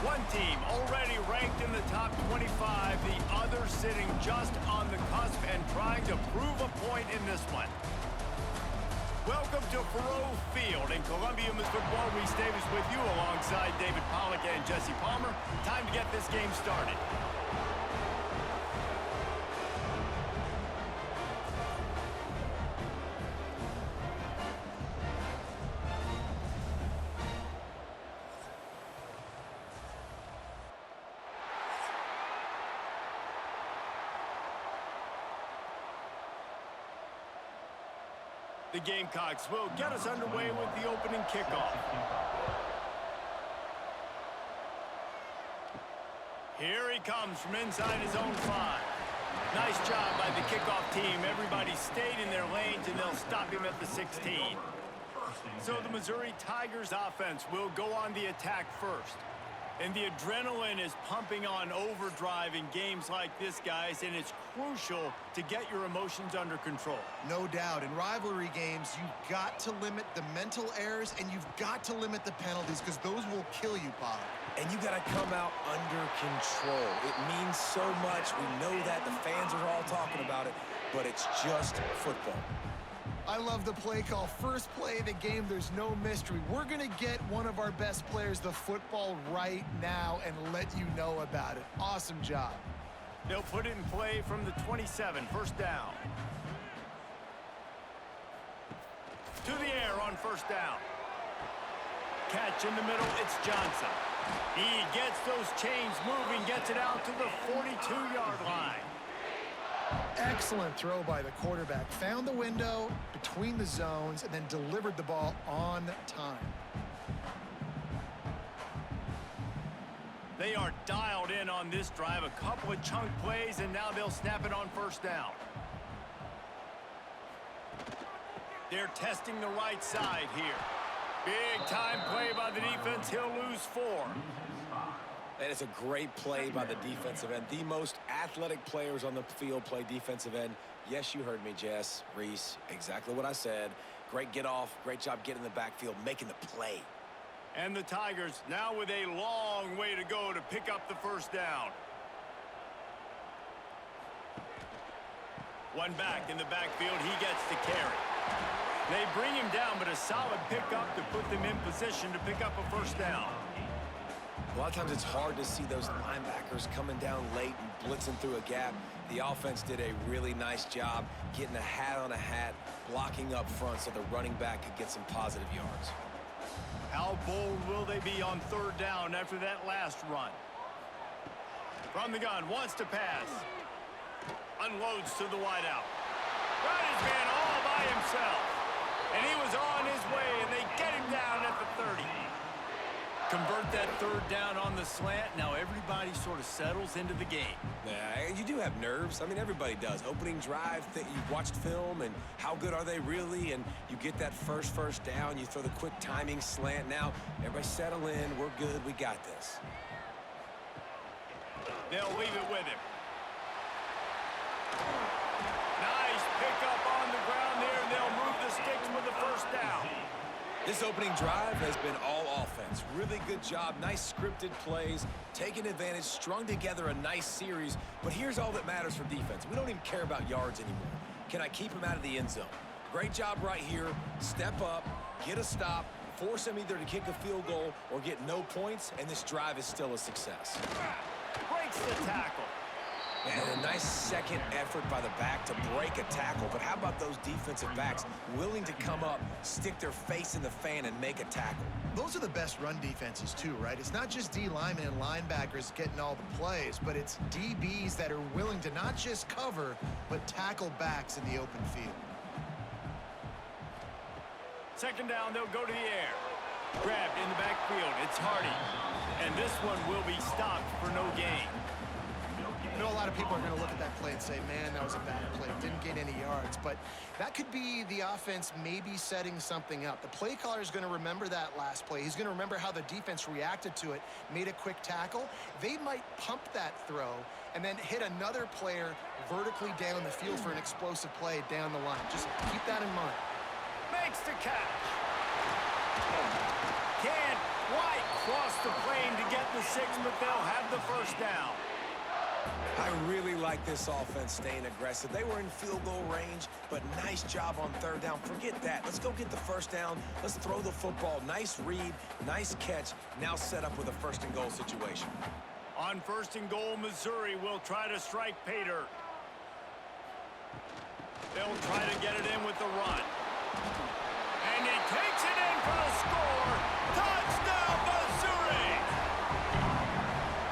One team already ranked in the top 25, the other sitting just on the cusp and trying to prove a point in this one. Welcome to Faroe Field in Columbia, Miss Football. Reese Davis with you alongside David Pollack and Jesse Palmer. Time to get this game started. The Gamecocks will get us underway with the opening kickoff. Here he comes from inside his own 5. Nice job by the kickoff team. Everybody stayed in their lanes, and they'll stop him at the 16. So the Missouri Tigers offense will go on the attack first. And the adrenaline is pumping on overdrive in games like this, guys, and it's crucial to get your emotions under control. No doubt. In rivalry games, you've got to limit the mental errors, and you've got to limit the penalties because those will kill you, Pollard. And you got to come out under control. It means so much. We know that. The fans are all talking about it, but it's just football. I love the play call. First play of the game, there's no mystery. We're going to get one of our best players the football right now and let you know about it. Awesome job. They'll put it in play from the 27, first down. To the air on first down. Catch in the middle, it's Johnson. He gets those chains moving, gets it out to the 42-yard line. Excellent throw by the quarterback. Found the window between the zones and then delivered the ball on time. They are dialed in on this drive. A couple of chunk plays, and now they'll snap it on first down. They're testing the right side here. Big time play by the defense. He'll lose 4. And it's a great play by the defensive end. The most athletic players on the field play defensive end. Yes, you heard me, Jess, Reese. Exactly what I said. Great get off. Great job getting in the backfield, making the play. And the Tigers now with a long way to go to pick up the first down. One back in the backfield. He gets the carry. They bring him down, but a solid pickup to put them in position to pick up a first down. A lot of times it's hard to see those linebackers coming down late and blitzing through a gap. The offense did a really nice job getting a hat on a hat, blocking up front so the running back could get some positive yards. How bold will they be on third down after that last run? From the gun, wants to pass. Unloads to the wideout. Got his man all by himself. And he was on his way, and they get him down at the 30. Convert that third down on the slant. Now everybody sort of settles into the game. Yeah, you do have nerves. I mean, everybody does. Opening drive, you've watched film, and how good are they really? And you get that first down. You throw the quick timing slant. Now, everybody settle in. We're good. We got this. They'll leave it with him. Nice pickup on the ground there. They'll move the sticks with the first down. This opening drive has been all offense. Really good job. Nice scripted plays. Taking advantage. Strung together a nice series. But here's all that matters for defense. We don't even care about yards anymore. Can I keep him out of the end zone? Great job right here. Step up. Get a stop. Force him either to kick a field goal or get no points. And this drive is still a success. Breaks the tackle. And a nice second effort by the back to break a tackle. But how about those defensive backs willing to come up, stick their face in the fan, and make a tackle? Those are the best run defenses too, right? It's not just D linemen and linebackers getting all the plays, but it's DBs that are willing to not just cover, but tackle backs in the open field. Second down, they'll go to the air. Grabbed in the backfield. It's Hardy. And this one will be stopped for no gain. I know a lot of people are going to look at that play and say, man, that was a bad play. Didn't get any yards. But that could be the offense maybe setting something up. The play caller is going to remember that last play. He's going to remember how the defense reacted to it, made a quick tackle. They might pump that throw and then hit another player vertically down the field for an explosive play down the line. Just keep that in mind. Makes the catch. Can't quite cross the plane to get the 6, but they'll have the first down. I really like this offense staying aggressive. They were in field goal range, but nice job on third down. Forget that. Let's go get the first down. Let's throw the football. Nice read, nice catch. Now set up with a first and goal situation. On first and goal, Missouri will try to strike pay dirt. They'll try to get it in with the run. And he takes it in for the score. Touchdown, Missouri!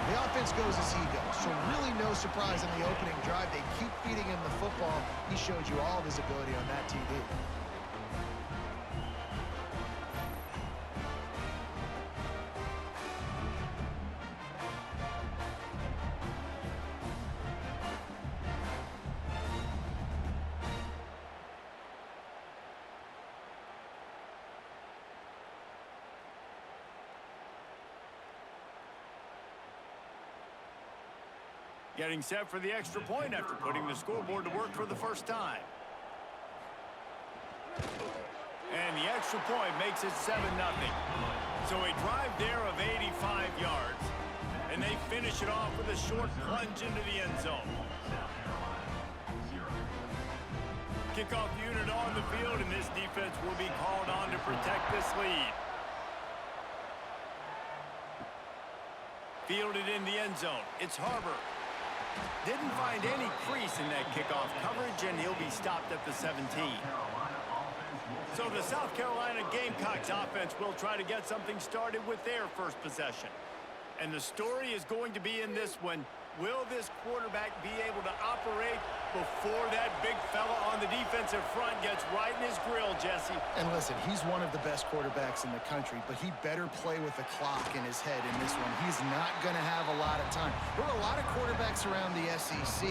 The offense goes as he goes, so really no surprise in the opening drive. They keep feeding him the football. He showed you all of his ability on that TV. Getting set for the extra point after putting the scoreboard to work for the first time. And the extra point makes it 7-0. So a drive there of 85 yards. And they finish it off with a short plunge into the end zone. Kickoff unit on the field, and this defense will be called on to protect this lead. Fielded in the end zone. It's Harbor. Didn't find any crease in that kickoff coverage, and he'll be stopped at the 17. So the South Carolina Gamecocks offense will try to get something started with their first possession. And the story is going to be in this one. Will this quarterback be able to operate before that big fella on the defensive front gets right in his grill, Jesse? And listen, he's one of the best quarterbacks in the country, but he better play with the clock in his head in this one. He's not going to have a lot of time. There were a lot of quarterbacks around the SEC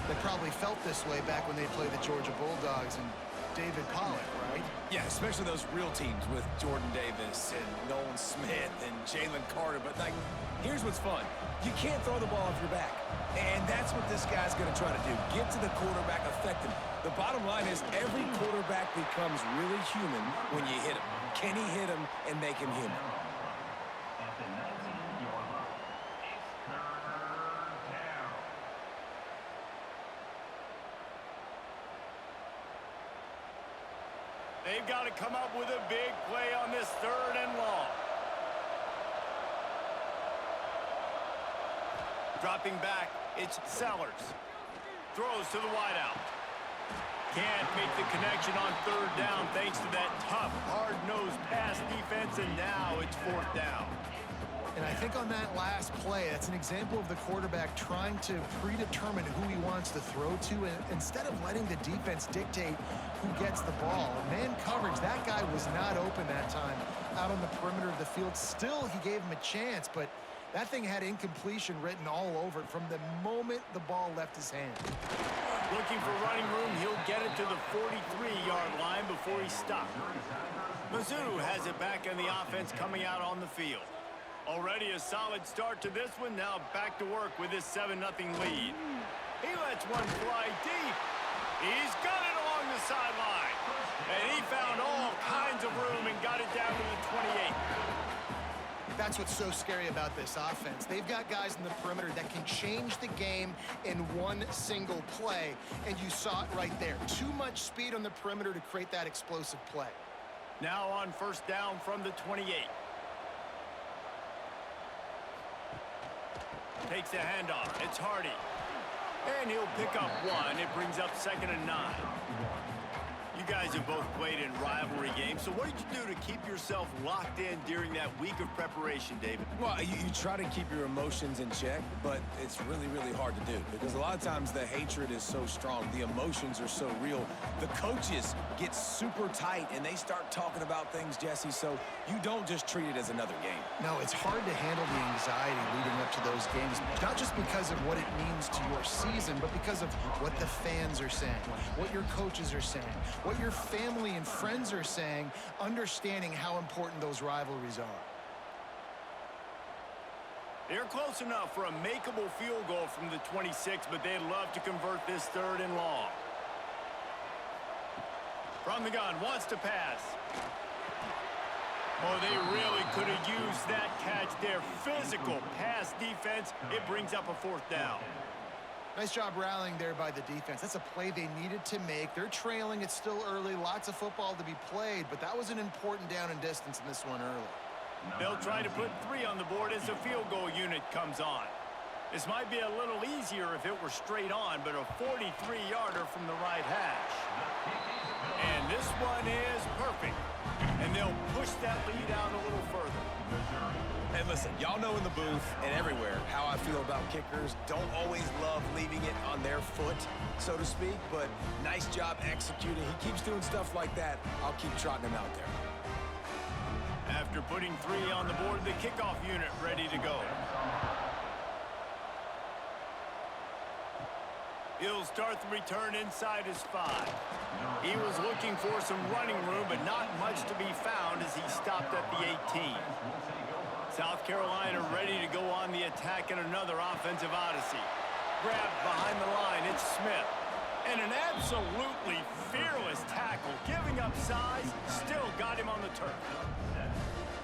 that probably felt this way back when they played the Georgia Bulldogs and David Pollock, right? Yeah, especially those real teams with Jordan Davis and Nolan Smith and Jalen Carter. But, like, here's what's fun. You can't throw the ball off your back. And that's what this guy's going to try to do. Get to the quarterback, affect him. The bottom line is every quarterback becomes really human when you hit him. Can he hit him and make him human? They've got to come up with a big play on this 3rd and long. Dropping back, it's Sellers. Throws to the wideout. Can't make the connection on 3rd down thanks to that tough, hard-nosed pass defense, and now it's 4th down. And I think on that last play, that's an example of the quarterback trying to predetermine who he wants to throw to, and instead of letting the defense dictate who gets the ball. Man coverage, that guy was not open that time out on the perimeter of the field. Still, he gave him a chance, but that thing had incompletion written all over it from the moment the ball left his hand. Looking for running room, he'll get it to the 43-yard line before he's stopped. Mizzou has it back in the offense coming out on the field. Already a solid start to this one. Now back to work with his 7-0 lead. He lets one fly deep. He's got it along the sideline. And he found all kinds of room and got it down to the 28. That's what's so scary about this offense. They've got guys in the perimeter that can change the game in one single play, and you saw it right there. Too much speed on the perimeter to create that explosive play. Now on 1st down from the 28. Takes the handoff. It's Hardy. And he'll pick up 1. It brings up 2nd and 9. You guys have both played in rivalry games, so what did you do to keep yourself locked in during that week of preparation, David? Well, you try to keep your emotions in check, but it's really, really hard to do because a lot of times the hatred is so strong. The emotions are so real. The coaches get super tight, and they start talking about things, Jesse, so you don't just treat it as another game. No, it's hard to handle the anxiety leading up to those games, not just because of what it means to your season, but because of what the fans are saying, what your coaches are saying, what your family and friends are saying, understanding how important those rivalries are. They're close enough for a makeable field goal from the 26, but they'd love to convert this 3rd and long. From the gun, wants to pass. Oh, they really could have used that catch there. Physical pass defense. It brings up a 4th down. Nice job rallying there by the defense. That's a play they needed to make. They're trailing. It's still early. Lots of football to be played, but that was an important down and distance in this one early. They'll try to put 3 on the board as the field goal unit comes on. This might be a little easier if it were straight on, but a 43-yarder from the right hash. And this one is perfect. And they'll push that lead out a little further. And listen, y'all know in the booth and everywhere how I feel about kickers. Don't always love leaving it on their foot, so to speak, but nice job executing. He keeps doing stuff like that. I'll keep trotting him out there. After putting 3 on the board, the kickoff unit ready to go. He'll start the return inside his 5. He was looking for some running room, but not much to be found as he stopped at the 18. South Carolina ready to go on the attack in another offensive odyssey. Grabbed behind the line, it's Smith. And an absolutely fearless tackle, giving up size, still got him on the turf.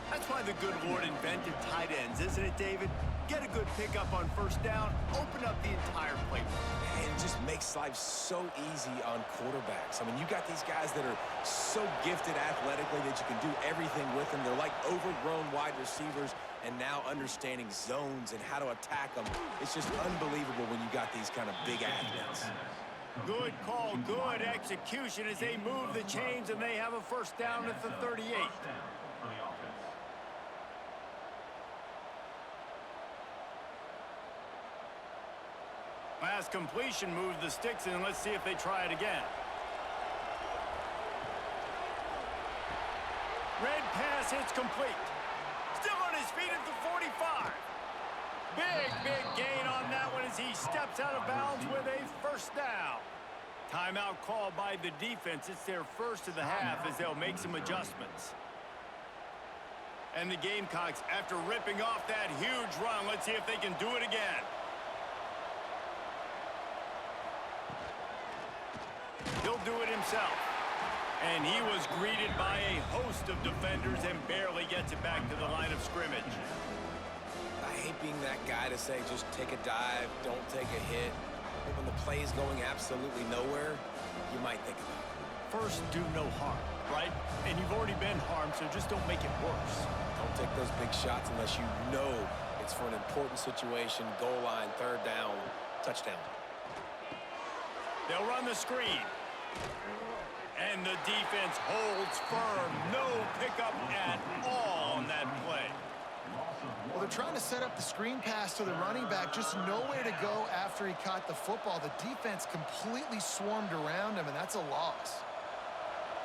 That's why the good Lord invented tight ends, isn't it, David? Get a good pickup on 1st down, open up the entire playbook. And it just makes life so easy on quarterbacks. I mean, you got these guys that are so gifted athletically that you can do everything with them. They're like overgrown wide receivers, and now understanding zones and how to attack them. It's just unbelievable when you got these kind of big athletes. Good call, good execution as they move the chains, and they have a 1st down at the 38. Pass completion moves the sticks, and let's see if they try it again. Red pass hits complete. Still on his feet at the 45. Big gain on that one as he steps out of bounds with a 1st down. Timeout called by the defense. It's their 1st of the half as they'll make some adjustments. And the Gamecocks, after ripping off that huge run, let's see if they can do it again. He'll do it himself. And he was greeted by a host of defenders and barely gets it back to the line of scrimmage. I hate being that guy to say just take a dive, don't take a hit. But when the play is going absolutely nowhere, you might think about it. First, do no harm, right? And you've already been harmed, so just don't make it worse. Don't take those big shots unless you know it's for an important situation, goal line, 3rd down, touchdown. They'll run the screen. And the defense holds firm. No pickup at all on that play. Well, they're trying to set up the screen pass to the running back, just nowhere to go after he caught the football. The defense completely swarmed around him, and that's a loss.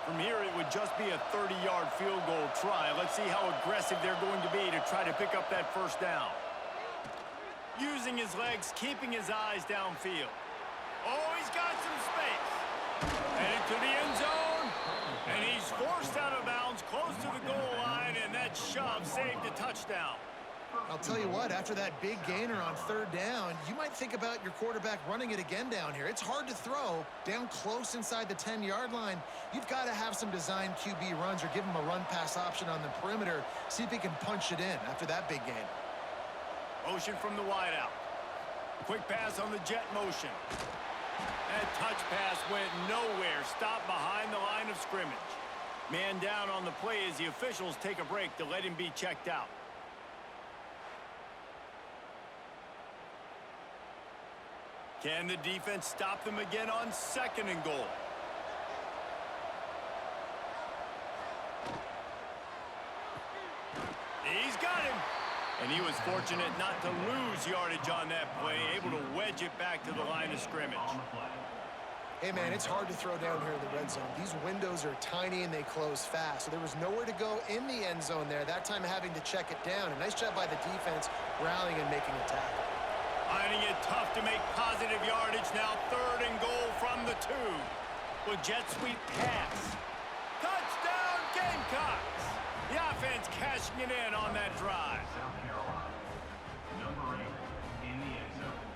From here, it would just be a 30-yard field goal try. Let's see how aggressive they're going to be to try to pick up that 1st down. Using his legs, keeping his eyes downfield. Oh, he's got some space. Headed to the end zone. And he's forced out of bounds close to the goal line, and that shove saved a touchdown. I'll tell you what, after that big gainer on 3rd down, you might think about your quarterback running it again down here. It's hard to throw down close inside the 10-yard line. You've got to have some design QB runs or give him a run-pass option on the perimeter. See if he can punch it in after that big gain. Motion from the wideout. Quick pass on the jet motion. That touch pass went nowhere. Stopped behind the line of scrimmage. Man down on the play as the officials take a break to let him be checked out. Can the defense stop them again on 2nd and goal? He's got him. And he was fortunate not to lose yardage on that play, able to wedge it back to the line of scrimmage. Hey, man, it's hard to throw down here in the red zone. These windows are tiny and they close fast, so there was nowhere to go in the end zone there, that time having to check it down. A nice job by the defense rallying and making a tackle. Finding it tough to make positive yardage now. 3rd and goal from the 2. With jet sweep pass. Touchdown Gamecocks. The offense cashing it in on that drive. South Carolina, number 8 in the end zone.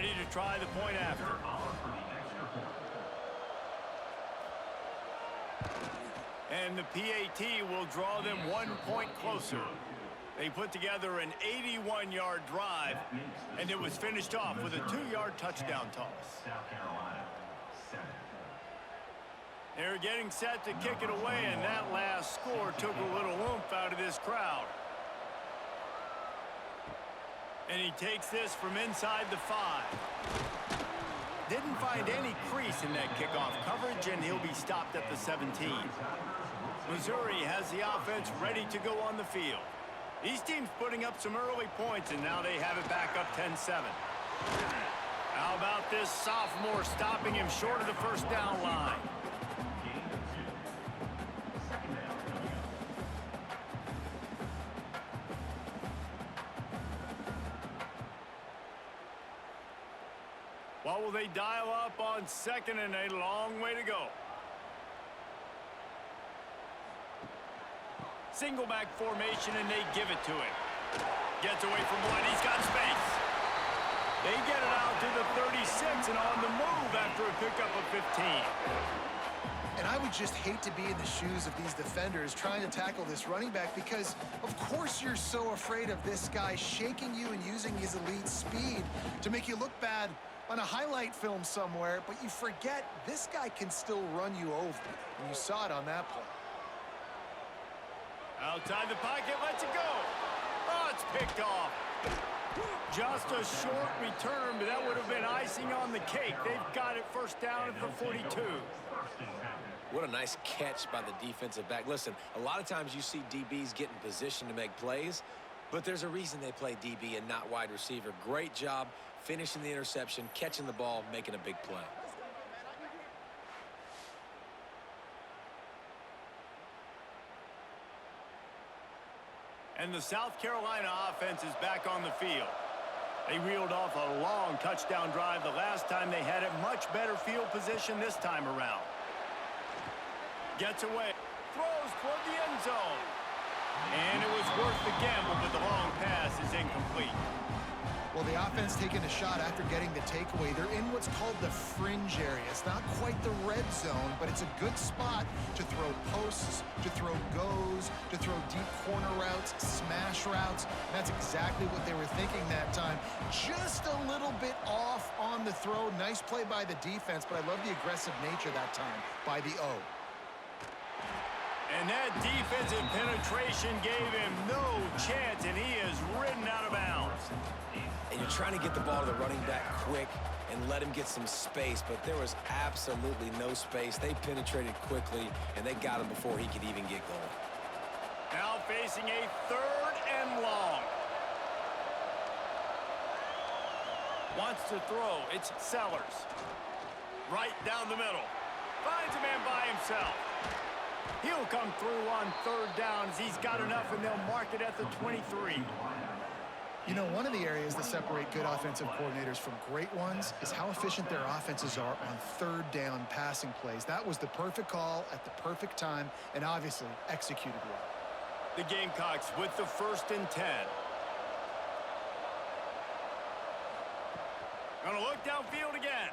Ready to try the point after. And the PAT will draw them 1 point closer. They put together an 81-yard drive, and it was finished off with a 2-yard touchdown toss. South Carolina, 7. They're getting set to kick it away, and that last score took a little oomph out of this crowd. And he takes this from inside the 5. Didn't find any crease in that kickoff coverage, and he'll be stopped at the 17. Missouri has the offense ready to go on the field. These teams putting up some early points, and now they have it back up 10-7. How about this sophomore stopping him short of the first down line? What will they dial up on second and a long way to go? Single back formation, and they give it to him. Gets away from one. He's got space. They get it out to the 36 and on the move after a pickup of 15. And I would just hate to be in the shoes of these defenders trying to tackle this running back, because of course you're so afraid of this guy shaking you and using his elite speed to make you look bad on a highlight film somewhere, but you forget this guy can still run you over. And you saw it on that play. Outside the pocket, lets it go. Oh, it's picked off. Just a short return, but that would have been icing on the cake. They've got it first down at the 42. What a nice catch by the defensive back. Listen, a lot of times you see DBs get in position to make plays, but there's a reason they play DB and not wide receiver. Great job finishing the interception, catching the ball, making a big play. And the South Carolina offense is back on the field. They reeled off a long touchdown drive the last time they had it. Much better field position this time around. Gets away. Throws toward the end zone. And it was worth the gamble, but the long pass is incomplete. Well, the offense taking a shot after getting the takeaway. They're in what's called the fringe area. It's not quite the red zone, but it's a good spot to throw posts, to throw goes, to throw deep corner routes, smash routes. And that's exactly what they were thinking that time. Just a little bit off on the throw. Nice play by the defense, but I love the aggressive nature that time by the O. And that defensive penetration gave him no chance, and he is ridden out of bounds. And you're trying to get the ball to the running back quick and let him get some space, but there was absolutely no space. They penetrated quickly, and they got him before he could even get going. Now facing a 3rd and long. Wants to throw. It's Sellers. Right down the middle. Finds a man by himself. He'll come through on 3rd down as he's got enough, and they'll mark it at the 23. You know, one of the areas that separate good offensive coordinators from great ones is how efficient their offenses are on 3rd down passing plays. That was the perfect call at the perfect time and obviously executed well. The Gamecocks with the 1st and 10. Gonna look downfield again.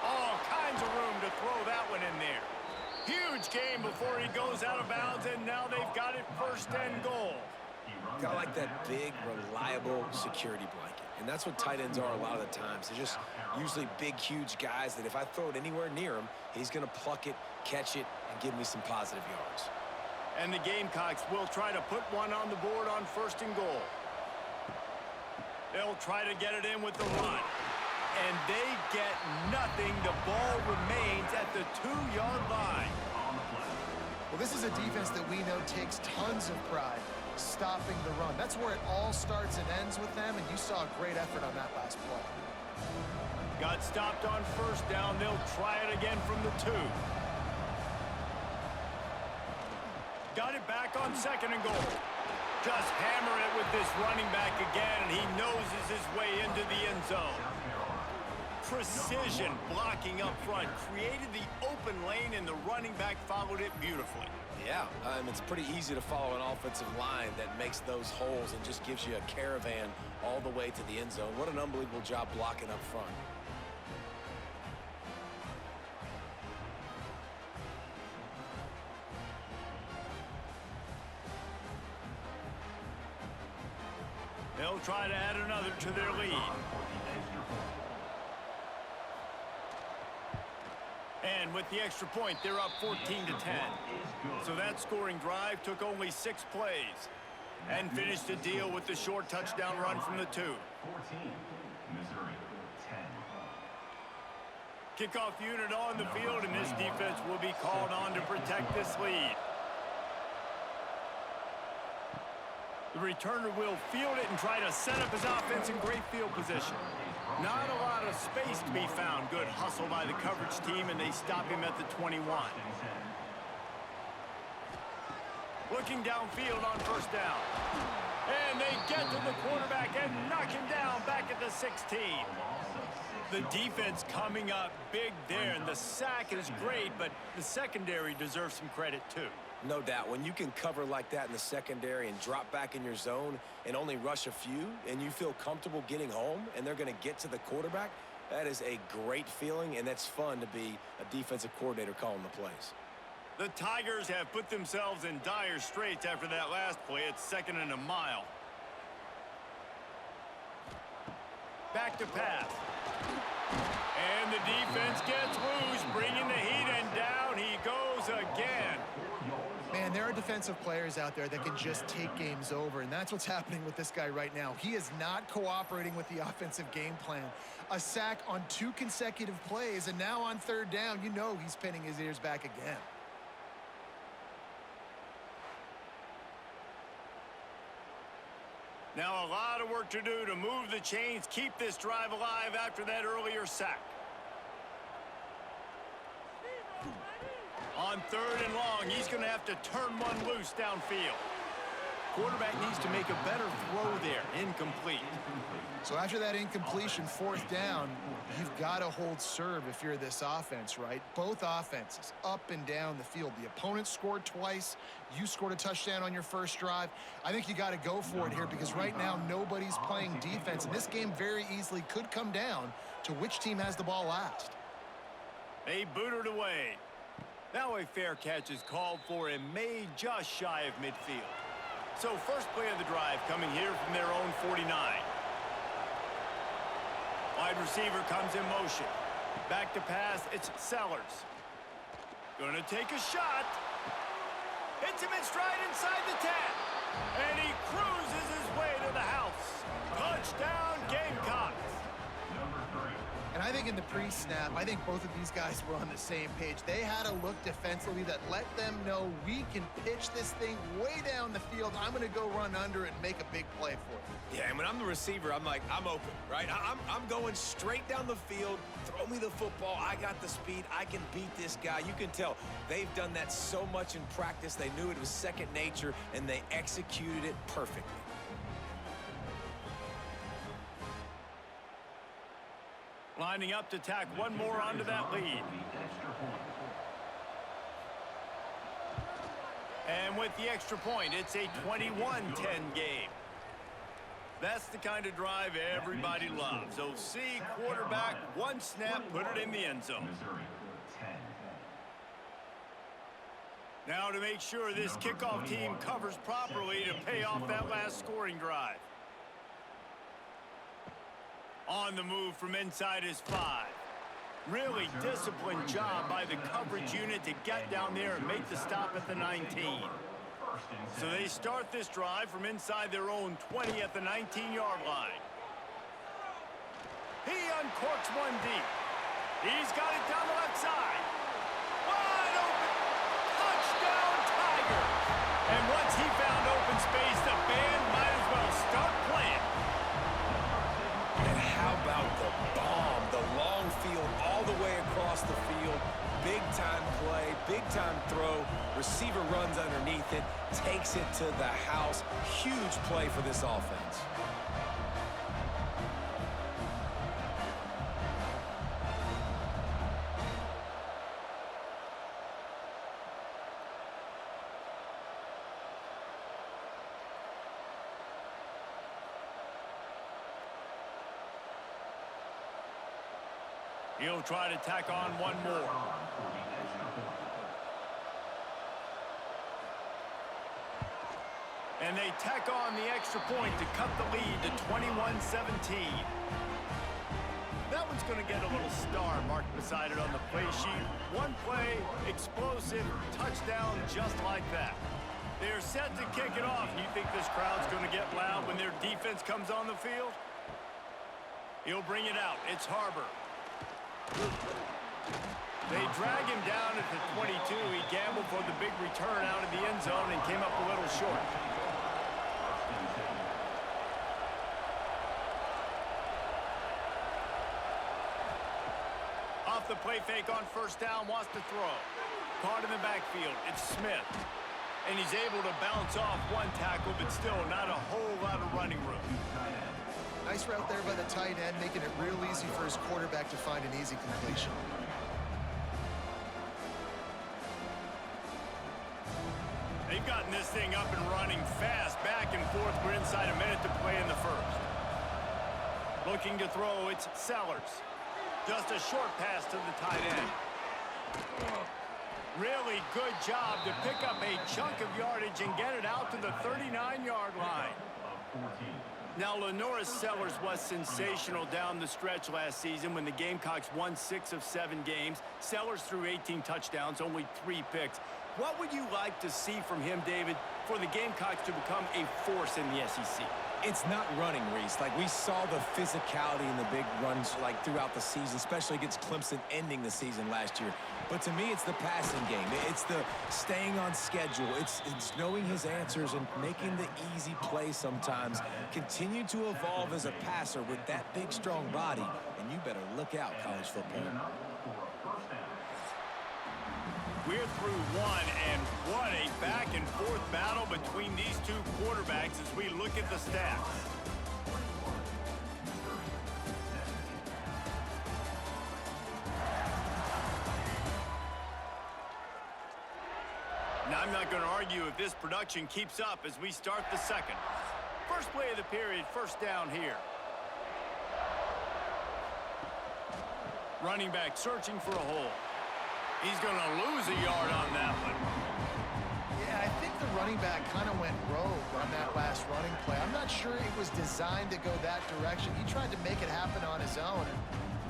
All kinds of room to throw that one in there. Huge game before he goes out of bounds, and now they've got it 1st and goal. Got like that big, reliable security blanket. And that's what tight ends are a lot of the times. They're just usually big, huge guys that if I throw it anywhere near him, he's going to pluck it, catch it, and give me some positive yards. And the Gamecocks will try to put one on the board on 1st and goal. They'll try to get it in with the run. And they get nothing. The ball remains at the 2-yard line. Well, this is a defense that we know takes tons of pride stopping the run. That's where it all starts and ends with them, and you saw a great effort on that last play. Got stopped on 1st down. They'll try it again from the 2. Got it back on 2nd and goal. Just hammer it with this running back again, and he noses his way into the end zone. Precision blocking up front created the open lane, and the running back followed it beautifully. Yeah, it's pretty easy to follow an offensive line that makes those holes and just gives you a caravan all the way to the end zone. What an unbelievable job blocking up front. They'll try to add another to their lead. And with the extra point, they're up 14-10. So that scoring drive took only 6 plays and finished the deal with the short touchdown run from the 2. 14, Missouri, 10. Kickoff unit on the field, and this defense will be called on to protect this lead. The returner will field it and try to set up his offense in great field position. Not a lot of space to be found. Good hustle by the coverage team, and they stop him at the 21. Looking downfield on first down. And they get to the quarterback and knock him down back at the 16. The defense coming up big there, and the sack is great, but the secondary deserves some credit too. No doubt. When you can cover like that in the secondary and drop back in your zone and only rush a few, and you feel comfortable getting home and they're going to get to the quarterback, that is a great feeling, and that's fun to be a defensive coordinator calling the plays. The Tigers have put themselves in dire straits after that last play. It's 2nd and a mile. Back to pass. And the defense gets loose, bringing the heat, and down he goes again. Man, there are defensive players out there that can just take games over, and that's what's happening with this guy right now. He is not cooperating with the offensive game plan. A sack on 2 consecutive plays, and now on 3rd down, you know he's pinning his ears back again. Now a lot of work to do to move the chains, keep this drive alive after that earlier sack. On 3rd and long, he's going to have to turn one loose downfield. Quarterback needs to make a better throw there. Incomplete. So after that incompletion, 4th down, you've got to hold serve if you're this offense, right? Both offenses up and down the field. The opponent scored twice. You scored a touchdown on your first drive. I think you got to go for it here because right now nobody's playing defense. And this game very easily could come down to which team has the ball last. They booted away. Now a fair catch is called for and made just shy of midfield. So first play of the drive coming here from their own 49. Wide receiver comes in motion. Back to pass, it's Sellers. Gonna take a shot. Hits him in stride inside the 10. And he cruises his way to the house. Touchdown, Gamecocks. Number 3. And I think in the pre-snap, I think both of these guys were on the same page. They had a look defensively that let them know we can pitch this thing way down the field. I'm going to go run under it and make a big play for it. Yeah, and when I'm the receiver, I'm like, I'm open, right? I'm going straight down the field. Throw me the football. I got the speed. I can beat this guy. You can tell they've done that so much in practice. They knew it was second nature, and they executed it perfectly. Lining up to tack one more onto that lead. And with the extra point, it's a 21-10 game. That's the kind of drive everybody loves. So see quarterback, one snap, put it in the end zone. Now to make sure this kickoff team covers properly to pay off that last scoring drive. On the move from inside his 5. Really disciplined job by the coverage unit to get down there and make the stop at the 19. So they start this drive from inside their own 20 at the 19-yard line. He uncorks one deep. He's got it down the left side. Wide open. Touchdown, Tigers. And once he found open space, the band might as well start playing. And how about the bomb, the long field all the way across the field. Big-time play, big-time throw. Receiver runs underneath it, takes it to the house. Huge play for this offense. He'll try to tack on one more. And they tack on the extra point to cut the lead to 21-17. That one's going to get a little star marked beside it on the play sheet. One play, explosive, touchdown just like that. They're set to kick it off. You think this crowd's going to get loud when their defense comes on the field? He'll bring it out. It's Harbor. They drag him down at the 22. He gambled for the big return out of the end zone and came up a little short. Off the play fake on first down, wants to throw. Caught in the backfield. It's Smith. And he's able to bounce off one tackle, but still not a whole lot of running room. Nice route there by the tight end, making it real easy for his quarterback to find an easy completion. They've gotten this thing up and running fast, back and forth. We're inside a minute to play in the first. Looking to throw, it's Sellers. Just a short pass to the tight end. Really good job to pick up a chunk of yardage and get it out to the 39-yard line. Now, Lenoris Sellers was sensational down the stretch last season when the Gamecocks won 6 of 7 games. Sellers threw 18 touchdowns, only 3 picks. What would you like to see from him, David, for the Gamecocks to become a force in the SEC? It's not running, Reese. Like, we saw the physicality in the big runs, like, throughout the season, especially against Clemson ending the season last year. But to me, it's the passing game. It's the staying on schedule. It's knowing his answers and making the easy play sometimes. Continue to evolve as a passer with that big, strong body. And you better look out, college football. We're through one, and what a back-and-forth battle between these two quarterbacks as we look at the stats. Now, I'm not going to argue if this production keeps up as we start the second. First play of the period, first down here. Running back searching for a hole. He's going to lose a yard on that one. Yeah, I think the running back kind of went rogue on that last running play. I'm not sure it was designed to go that direction. He tried to make it happen on his own, and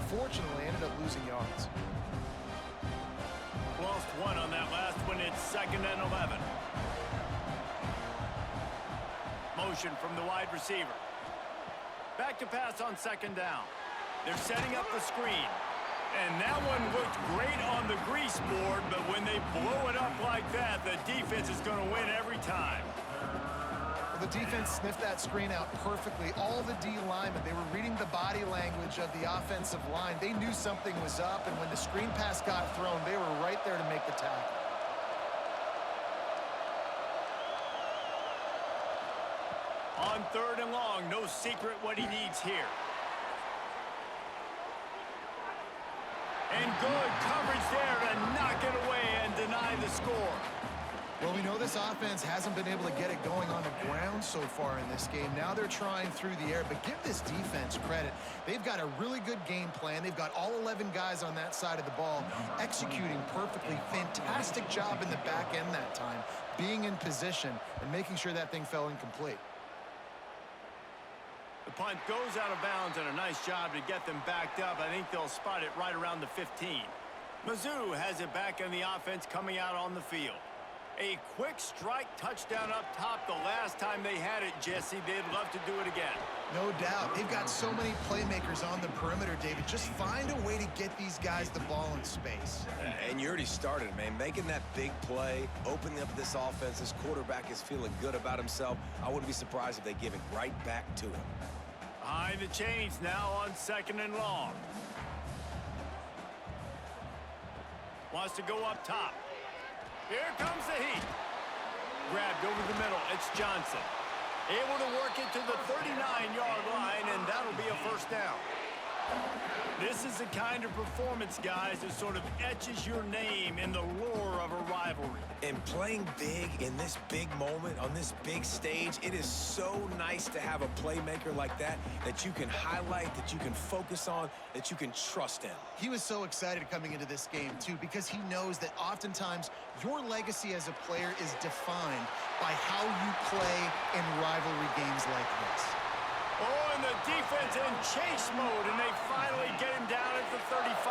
unfortunately ended up losing yards. Lost one on that last one. It's 2nd and 11. Motion from the wide receiver. Back to pass on 2nd down. They're setting up the screen. And that one looked great on the grease board, but when they blow it up like that, the defense is going to win every time. Well, the defense sniffed that screen out perfectly. All the D linemen, they were reading the body language of the offensive line. They knew something was up, and when the screen pass got thrown, they were right there to make the tackle. On 3rd and long, no secret what he needs here. And good coverage there to knock it away and deny the score. Well, we know this offense hasn't been able to get it going on the ground so far in this game. Now they're trying through the air, but give this defense credit. They've got a really good game plan. They've got all 11 guys on that side of the ball executing perfectly. Fantastic job in the back end that time, being in position and making sure that thing fell incomplete. The punt goes out of bounds, and a nice job to get them backed up. I think they'll spot it right around the 15. Mizzou has it back in the offense coming out on the field. A quick strike touchdown up top the last time they had it, Jesse. They'd love to do it again. No doubt. They've got so many playmakers on the perimeter, David. Just find a way to get these guys the ball in space. And you already started, man. Making that big play, opening up this offense. This quarterback is feeling good about himself. I wouldn't be surprised if they give it right back to him. Behind the chains now on 2nd and long. Wants to go up top. Here comes the heat. Grabbed over the middle. It's Johnson. Able to work it to the 39-yard line, and that'll be a first down. This is the kind of performance, guys, that sort of etches your name in the lore of a rivalry. And playing big in this big moment, on this big stage, it is so nice to have a playmaker like that you can highlight, that you can focus on, that you can trust in. He was so excited coming into this game, too, because he knows that oftentimes your legacy as a player is defined by how you play in rivalry games like this. Oh, and the defense in chase mode, and they finally get him down at the 35.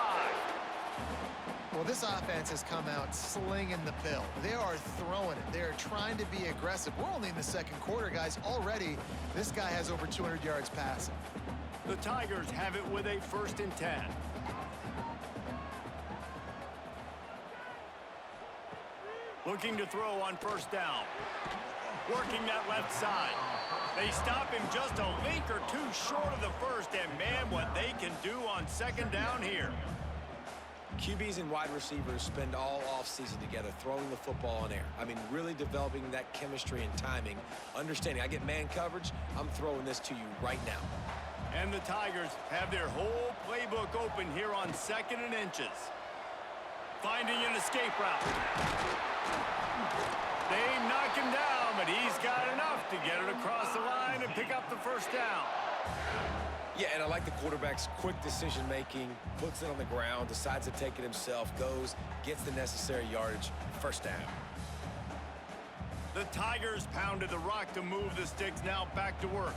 Well, this offense has come out slinging the pill. They are throwing it. They are trying to be aggressive. We're only in the second quarter, guys. Already, this guy has over 200 yards passing. The Tigers have it with a 1st and 10. Looking to throw on 1st down. Working that left side. They stop him just a link or two short of the 1st, and man, what they can do on 2nd down here. QBs and wide receivers spend all offseason together throwing the football in air. I mean, really developing that chemistry and timing. Understanding, I get man coverage, I'm throwing this to you right now. And the Tigers have their whole playbook open here on 2nd and inches. Finding an escape route. They knock him down, but he's got enough to get it across the line and pick up the 1st down. Yeah, and I like the quarterback's quick decision-making, puts it on the ground, decides to take it himself, goes, gets the necessary yardage, 1st down. The Tigers pounded the rock to move the sticks, now back to work.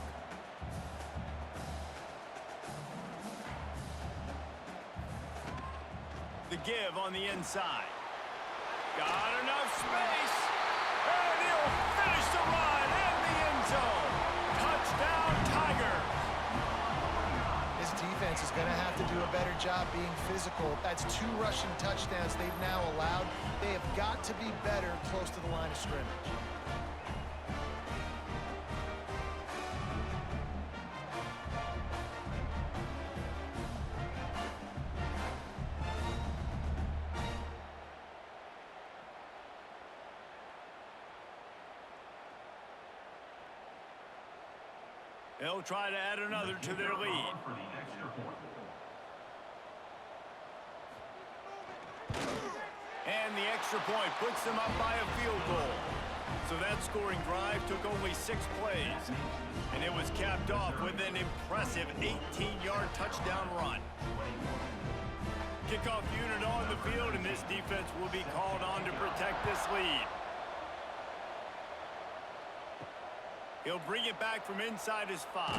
The give on the inside. Got enough space. And he'll finish the run in the end zone. Touchdown, Tigers. This defense is going to have to do a better job being physical. That's 2 rushing touchdowns they've now allowed. They have got to be better close to the line of scrimmage. They'll try to add another to their lead. For the extra point. And the extra point puts them up by a field goal. So that scoring drive took only 6 plays. And it was capped off with an impressive 18-yard touchdown run. Kickoff unit on the field, and this defense will be called on to protect this lead. He'll bring it back from inside his 5.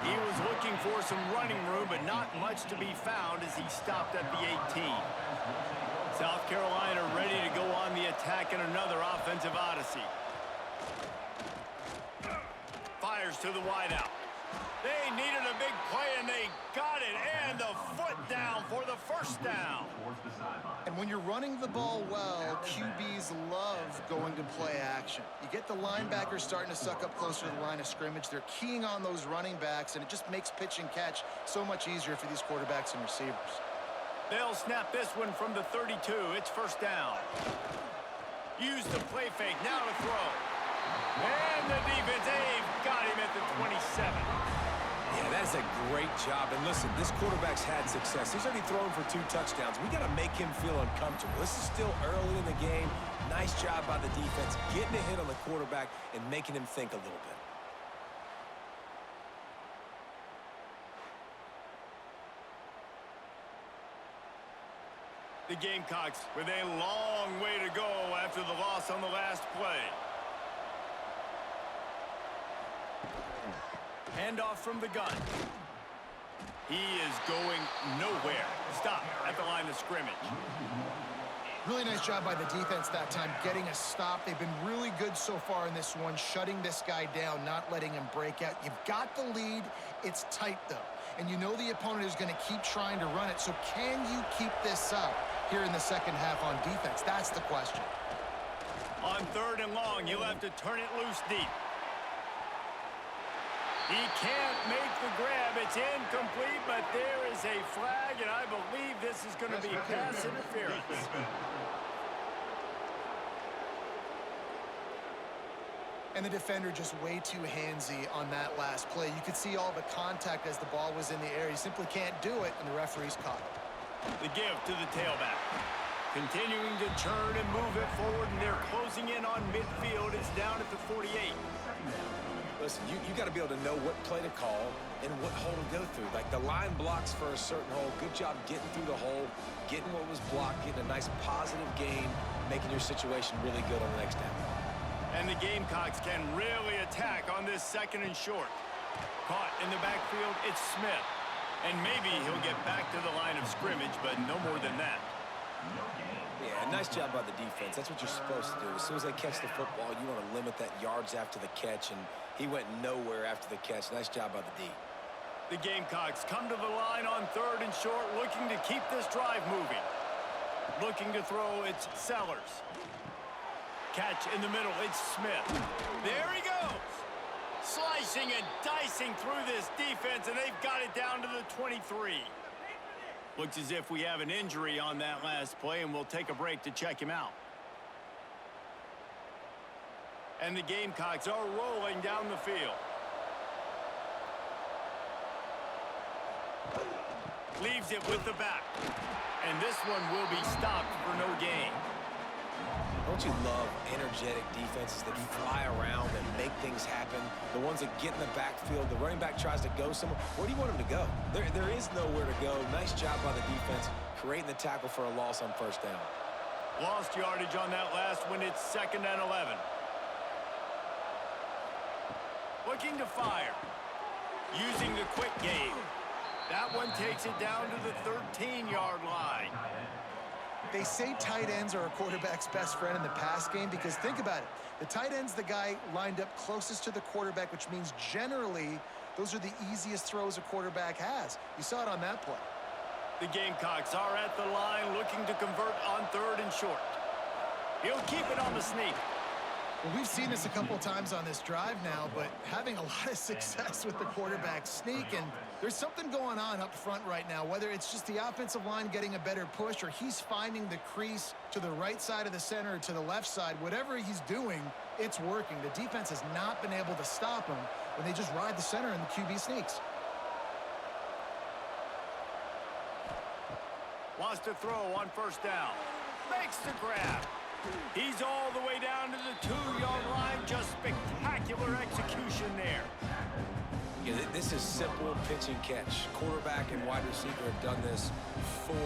He was looking for some running room, but not much to be found as he stopped at the 18. South Carolina ready to go on the attack in another offensive odyssey. Fires to the wideout. They needed a big play, and they got it, and the foot down for the 1st down. And when you're running the ball well, QBs love going to play action. You get the linebackers starting to suck up closer to the line of scrimmage. They're keying on those running backs, and it just makes pitch and catch so much easier for these quarterbacks and receivers. They'll snap this one from the 32. It's 1st down. Use the play fake, now to throw. And the defense, they've got him at the 27. Yeah, that's a great job. And listen, this quarterback's had success. He's already thrown for 2 touchdowns. We got to make him feel uncomfortable. This is still early in the game. Nice job by the defense, getting a hit on the quarterback and making him think a little bit. The Gamecocks with a long way to go after the loss on the last play. Handoff from the gun. He is going nowhere. Stop at the line of scrimmage. Really nice job by the defense that time, getting a stop. They've been really good so far in this one, shutting this guy down, not letting him break out. You've got the lead. It's tight, though. And you know the opponent is going to keep trying to run it. So can you keep this up here in the second half on defense? That's the question. On 3rd and long, you'll have to turn it loose deep. He can't make the grab. It's incomplete, but there is a flag, and I believe this is going to be pass interference. And the defender just way too handsy on that last play. You could see all the contact as the ball was in the air. He simply can't do it, and the referee's caught it. The give to the tailback. Continuing to turn and move it forward, and they're closing in on midfield. It's down at the 48. Listen, you got to be able to know what play to call and what hole to go through. Like the line blocks for a certain hole. Good job getting through the hole, getting what was blocked, getting a nice positive gain, making your situation really good on the next down. And the Gamecocks can really attack on this 2nd and short. Caught in the backfield, it's Smith. And maybe he'll get back to the line of scrimmage, but no more than that. Yeah, nice job by the defense. That's what you're supposed to do. As soon as they catch the football, you want to limit that yards after the catch, and he went nowhere after the catch. Nice job by the D. The Gamecocks come to the line on 3rd and short, looking to keep this drive moving. Looking to throw, it's Sellers. Catch in the middle, it's Smith. There he goes. Slicing and dicing through this defense, and they've got it down to the 23. Looks as if we have an injury on that last play, and we'll take a break to check him out. And the Gamecocks are rolling down the field. Leaves it with the back. And this one will be stopped for no gain. Don't you love energetic defenses that fly around and make things happen? The ones that get in the backfield, the running back tries to go somewhere. Where do you want him to go? There is nowhere to go. Nice job by the defense, creating the tackle for a loss on 1st down. Lost yardage on that last one. It's 2nd and 11. Looking to fire. Using the quick game. That one takes it down to the 13-yard line. They say tight ends are a quarterback's best friend in the pass game because think about it. The tight end's the guy lined up closest to the quarterback, which means generally those are the easiest throws a quarterback has. You saw it on that play. The Gamecocks are at the line looking to convert on 3rd and short. He'll keep it on the sneak. Well, we've seen this a couple times on this drive now, but having a lot of success with the quarterback sneak, and there's something going on up front right now, whether it's just the offensive line getting a better push or he's finding the crease to the right side of the center or to the left side. Whatever he's doing, it's working. The defense has not been able to stop him when they just ride the center and the QB sneaks. Wants to throw on 1st down. Makes the grab. He's all the way down to the 2-yard line. Just spectacular execution there. Yeah, this is simple pitch and catch. Quarterback and wide receiver have done this 4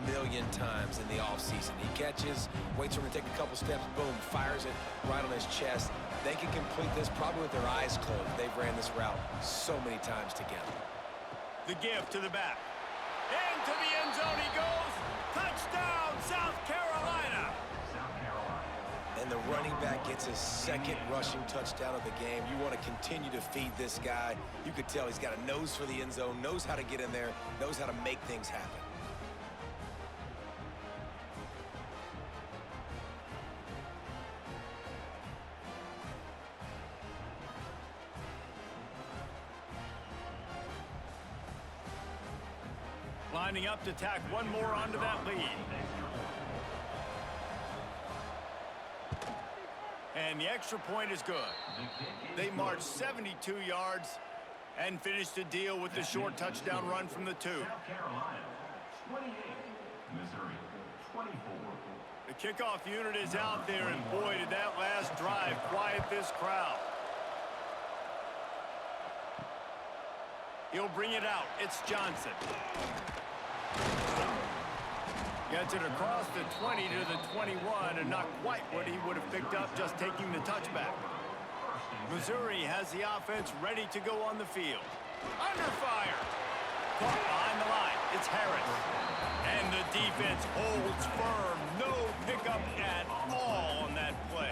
million times in the offseason. He catches, waits for him to take a couple steps, boom, fires it right on his chest. They can complete this probably with their eyes closed. They've ran this route so many times together. The give to the back. Into the end zone he goes. Touchdown, South Carolina. And the running back gets his 2nd rushing touchdown of the game. You want to continue to feed this guy. You could tell he's got a nose for the end zone, knows how to get in there, knows how to make things happen. Lining up to tack one more onto that lead. And the extra point is good. They marched 72 yards and finished the deal with the short touchdown run from the 2. South Carolina, 28. Missouri, 24. The kickoff unit is out there, and boy, did that last drive quiet this crowd. He'll bring it out. It's Johnson. Gets it across the 20 to the 21, and not quite what he would have picked up just taking the touchback. Missouri has the offense ready to go on the field. Under fire. Caught behind the line. It's Harris. And the defense holds firm. No pickup at all on that play.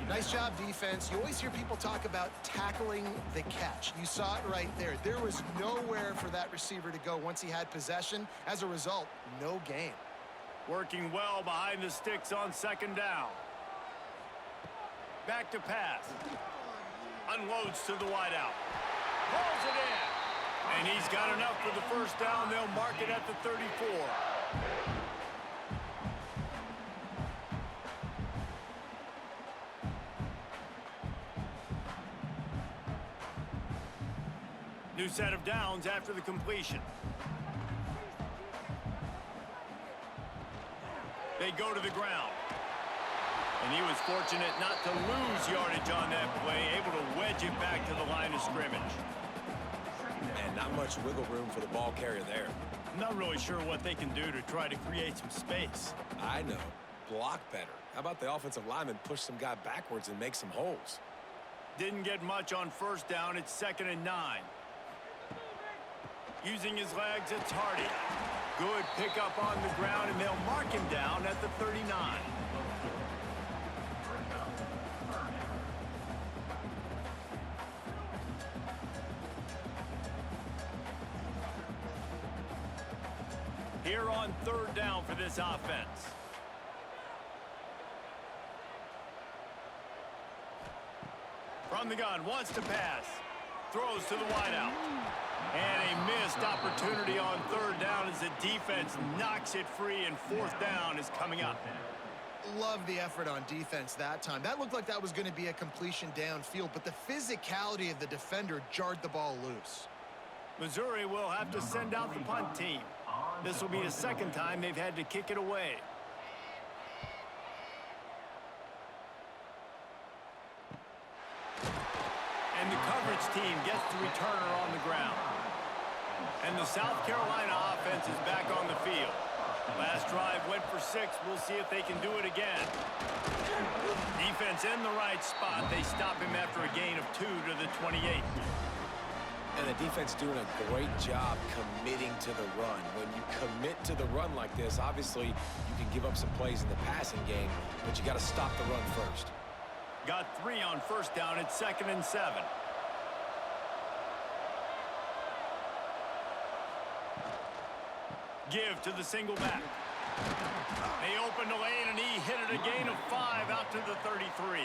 Nice job, defense. You always hear people talk about tackling the catch. You saw it right there. There was nowhere for that receiver to go once he had possession. As a result, no gain. Working well behind the sticks on 2nd down. Back to pass. Unloads to the wideout. Pulls it in. And he's got enough for the 1st down. They'll mark it at the 34. New set of downs after the completion. They go to the ground. And he was fortunate not to lose yardage on that play, able to wedge it back to the line of scrimmage. And not much wiggle room for the ball carrier there. Not really sure what they can do to try to create some space. I know. Block better. How about the offensive lineman push some guy backwards and make some holes? Didn't get much on first down. It's 2nd and 9. Using his legs, it's Hardy. Good pickup on the ground, and they'll mark him down at the 39. Here on 3rd down for this offense. From the gun, wants to pass. Throws to the wideout. And a missed opportunity on 3rd down as the defense knocks it free, and 4th down is coming up. Love the effort on defense that time. That looked like that was going to be a completion downfield, but the physicality of the defender jarred the ball loose. Missouri will have to send out the punt team. This will be the 2nd time they've had to kick it away. And the coverage team gets the returner on the ground. And the South Carolina offense is back on the field. Last drive went for 6. We'll see if they can do it again. Defense in the right spot. They stop him after a gain of 2 to the 28. And the defense doing a great job committing to the run. When you commit to the run like this, obviously you can give up some plays in the passing game, but you got to stop the run first. Got 3 on first down. It's 2nd and 7. Give to the single back. They opened the lane, and he hit it a gain of 5 out to the 33.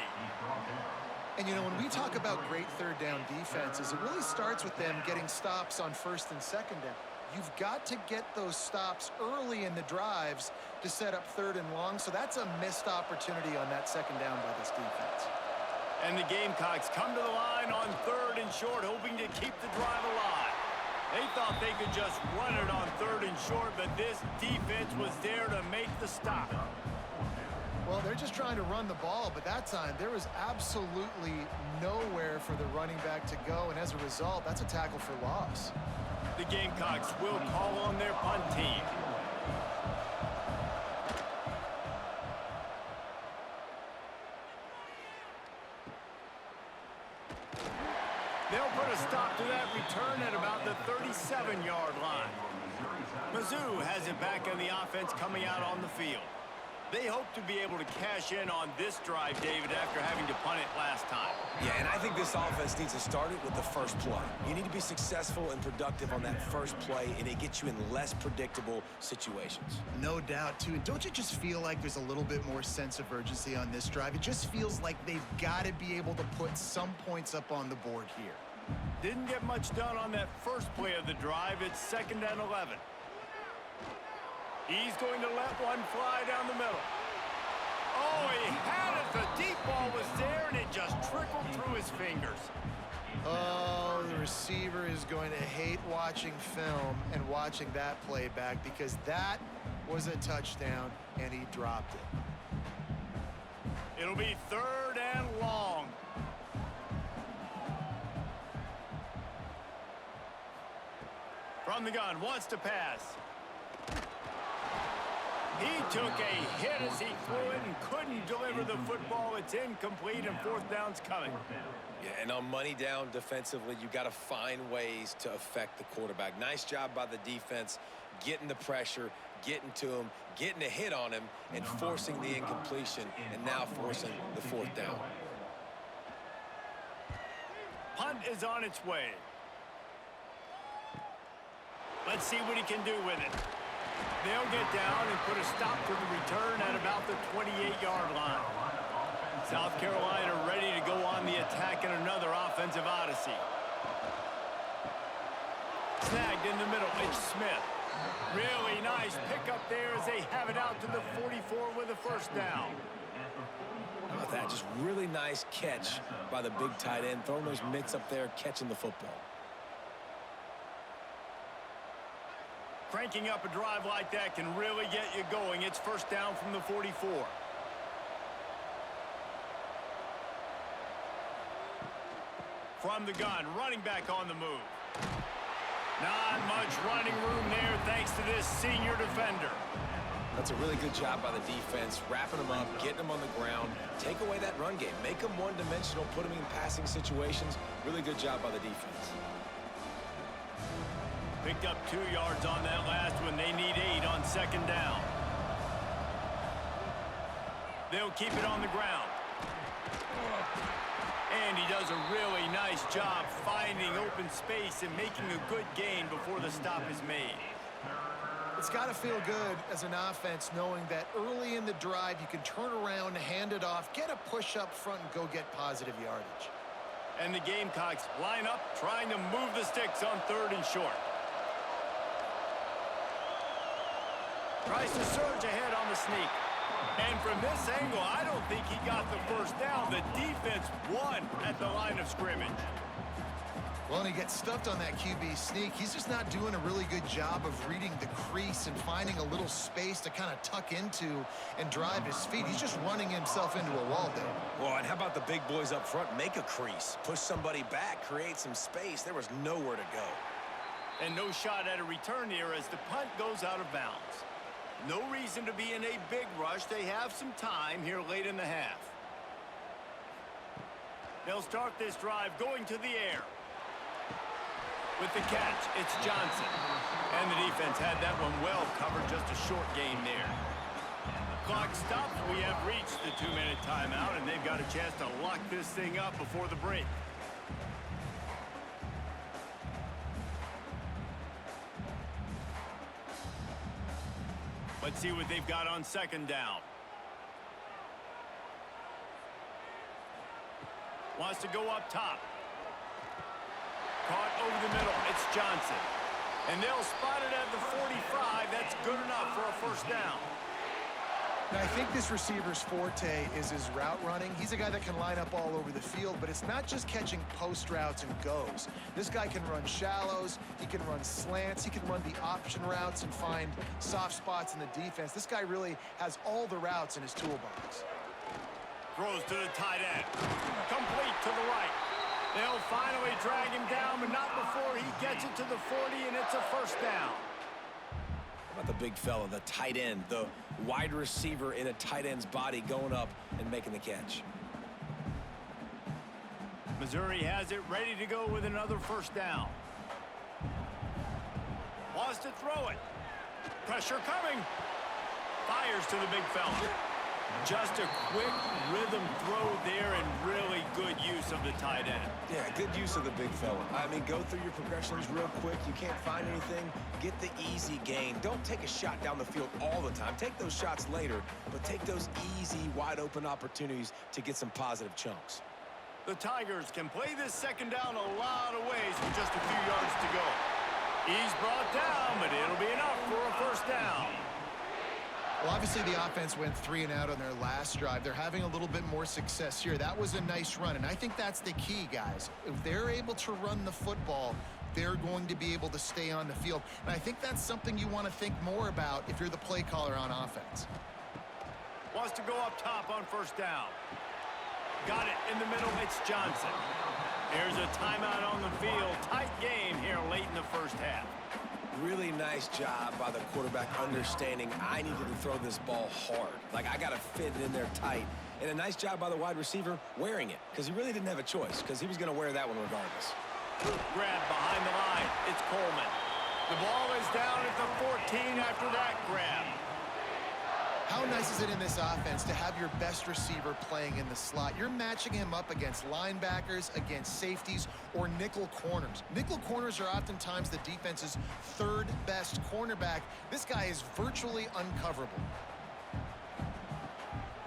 And, you know, when we talk about great 3rd down defenses, it really starts with them getting stops on 1st and 2nd down. You've got to get those stops early in the drives to set up 3rd and long, so that's a missed opportunity on that 2nd down by this defense. And the Gamecocks come to the line on 3rd and short, hoping to keep the drive alive. They thought they could just run it on 3rd and short, but this defense was there to make the stop. Well, they're just trying to run the ball, but that time there was absolutely nowhere for the running back to go, and as a result, that's a tackle for loss. The Gamecocks will call on their punt team. They'll put a stop to that return at about the 37-yard line. Mizzou has it back on the offense coming out on the field. They hope to be able to cash in on this drive, David, after having to punt it last time. Yeah, and I think this offense needs to start it with the first play. You need to be successful and productive on that first play, and it gets you in less predictable situations. No doubt, too. And don't you just feel like there's a little bit more sense of urgency on this drive? It just feels like they've got to be able to put some points up on the board here. Didn't get much done on that first play of the drive. It's 2nd and 11. He's going to let one fly down the middle. Oh, he had it. The deep ball was there, and it just trickled through his fingers. Oh, the receiver is going to hate watching film and watching that play back, because that was a touchdown, and he dropped it. It'll be 3rd and long. From the gun, wants to pass. He took a hit as he threw it and couldn't deliver the football. It's incomplete, and 4th down's coming. Yeah, and on money down defensively, you got to find ways to affect the quarterback. Nice job by the defense, getting the pressure, getting to him, getting a hit on him, and forcing the incompletion, and now forcing the 4th down. Punt is on its way. Let's see what he can do with it. They'll get down and put a stop to the return at about the 28-yard line. South Carolina ready to go on the attack in another offensive odyssey. Snagged in the middle, it's Smith. Really nice pickup there as they have it out to the 44 with a 1st down. How about that? Just really nice catch by the big tight end, throwing those mitts up there, catching the football. Cranking up a drive like that can really get you going. It's first down from the 44. From the gun, running back on the move. Not much running room there thanks to this senior defender. That's a really good job by the defense, wrapping them up, getting them on the ground. Take away that run game. Make them one-dimensional, put them in passing situations. Really good job by the defense. Picked up 2 yards on that last one. They need 8 on second down. They'll keep it on the ground. And he does a really nice job finding open space and making a good gain before the stop is made. It's got to feel good as an offense knowing that early in the drive you can turn around, hand it off, get a push up front, and go get positive yardage. And the Gamecocks line up, trying to move the sticks on 3rd and short. Tries to surge ahead on the sneak. And from this angle, I don't think he got the first down. The defense won at the line of scrimmage. Well, and he gets stuffed on that QB sneak. He's just not doing a really good job of reading the crease and finding a little space to kind of tuck into and drive his feet. He's just running himself into a wall there. Well, and how about the big boys up front? Make a crease. Push somebody back. Create some space. There was nowhere to go. And no shot at a return here as the punt goes out of bounds. No reason to be in a big rush. They have some time here late in the half. They'll start this drive going to the air. With the catch, it's Johnson. And the defense had that one well covered, just a short gain there. Clock stops. We have reached the 2-minute timeout, and they've got a chance to lock this thing up before the break. Let's see what they've got on second down. Wants to go up top. Caught over the middle. It's Johnson. And they'll spot it at the 45. That's good enough for a first down. Now, I think this receiver's forte is his route running. He's a guy that can line up all over the field, but it's not just catching post routes and goes. This guy can run shallows, he can run slants, he can run the option routes and find soft spots in the defense. This guy really has all the routes in his toolbox. Throws to the tight end. Complete to the right. They'll finally drag him down, but not before he gets it to the 40, and it's a first down. How about the big fella, the tight end, the wide receiver in a tight end's body going up and making the catch. Missouri has it ready to go with another first down. Wants to throw it. Pressure coming. Fires to the big fella. Just a quick rhythm throw there and really good use of the tight end. Yeah, good use of the big fella. I mean, go through your progressions real quick. You can't find anything. Get the easy gain. Don't take a shot down the field all the time. Take those shots later, but take those easy, wide-open opportunities to get some positive chunks. The Tigers can play this second down a lot of ways with just a few yards to go. He's brought down, but it'll be enough for a first down. Well, obviously the offense went 3 and out on their last drive. They're having a little bit more success here. That was a nice run, and I think that's the key, guys. If they're able to run the football, they're going to be able to stay on the field. And I think that's something you want to think more about if you're the play caller on offense. Wants to go up top on first down. Got it in the middle. It's Johnson. Here's a timeout on the field. Tight game here late in the first half. Really nice job by the quarterback understanding I needed to throw this ball hard. Like, I got to fit it in there tight. And a nice job by the wide receiver wearing it, because he really didn't have a choice, because he was going to wear that one regardless. Grab behind the line. It's Coleman. The ball is down at the 14 after that grab. How nice is it in this offense to have your best receiver playing in the slot? You're matching him up against linebackers, against safeties, or nickel corners. Nickel corners are oftentimes the defense's 3rd best cornerback. This guy is virtually uncoverable.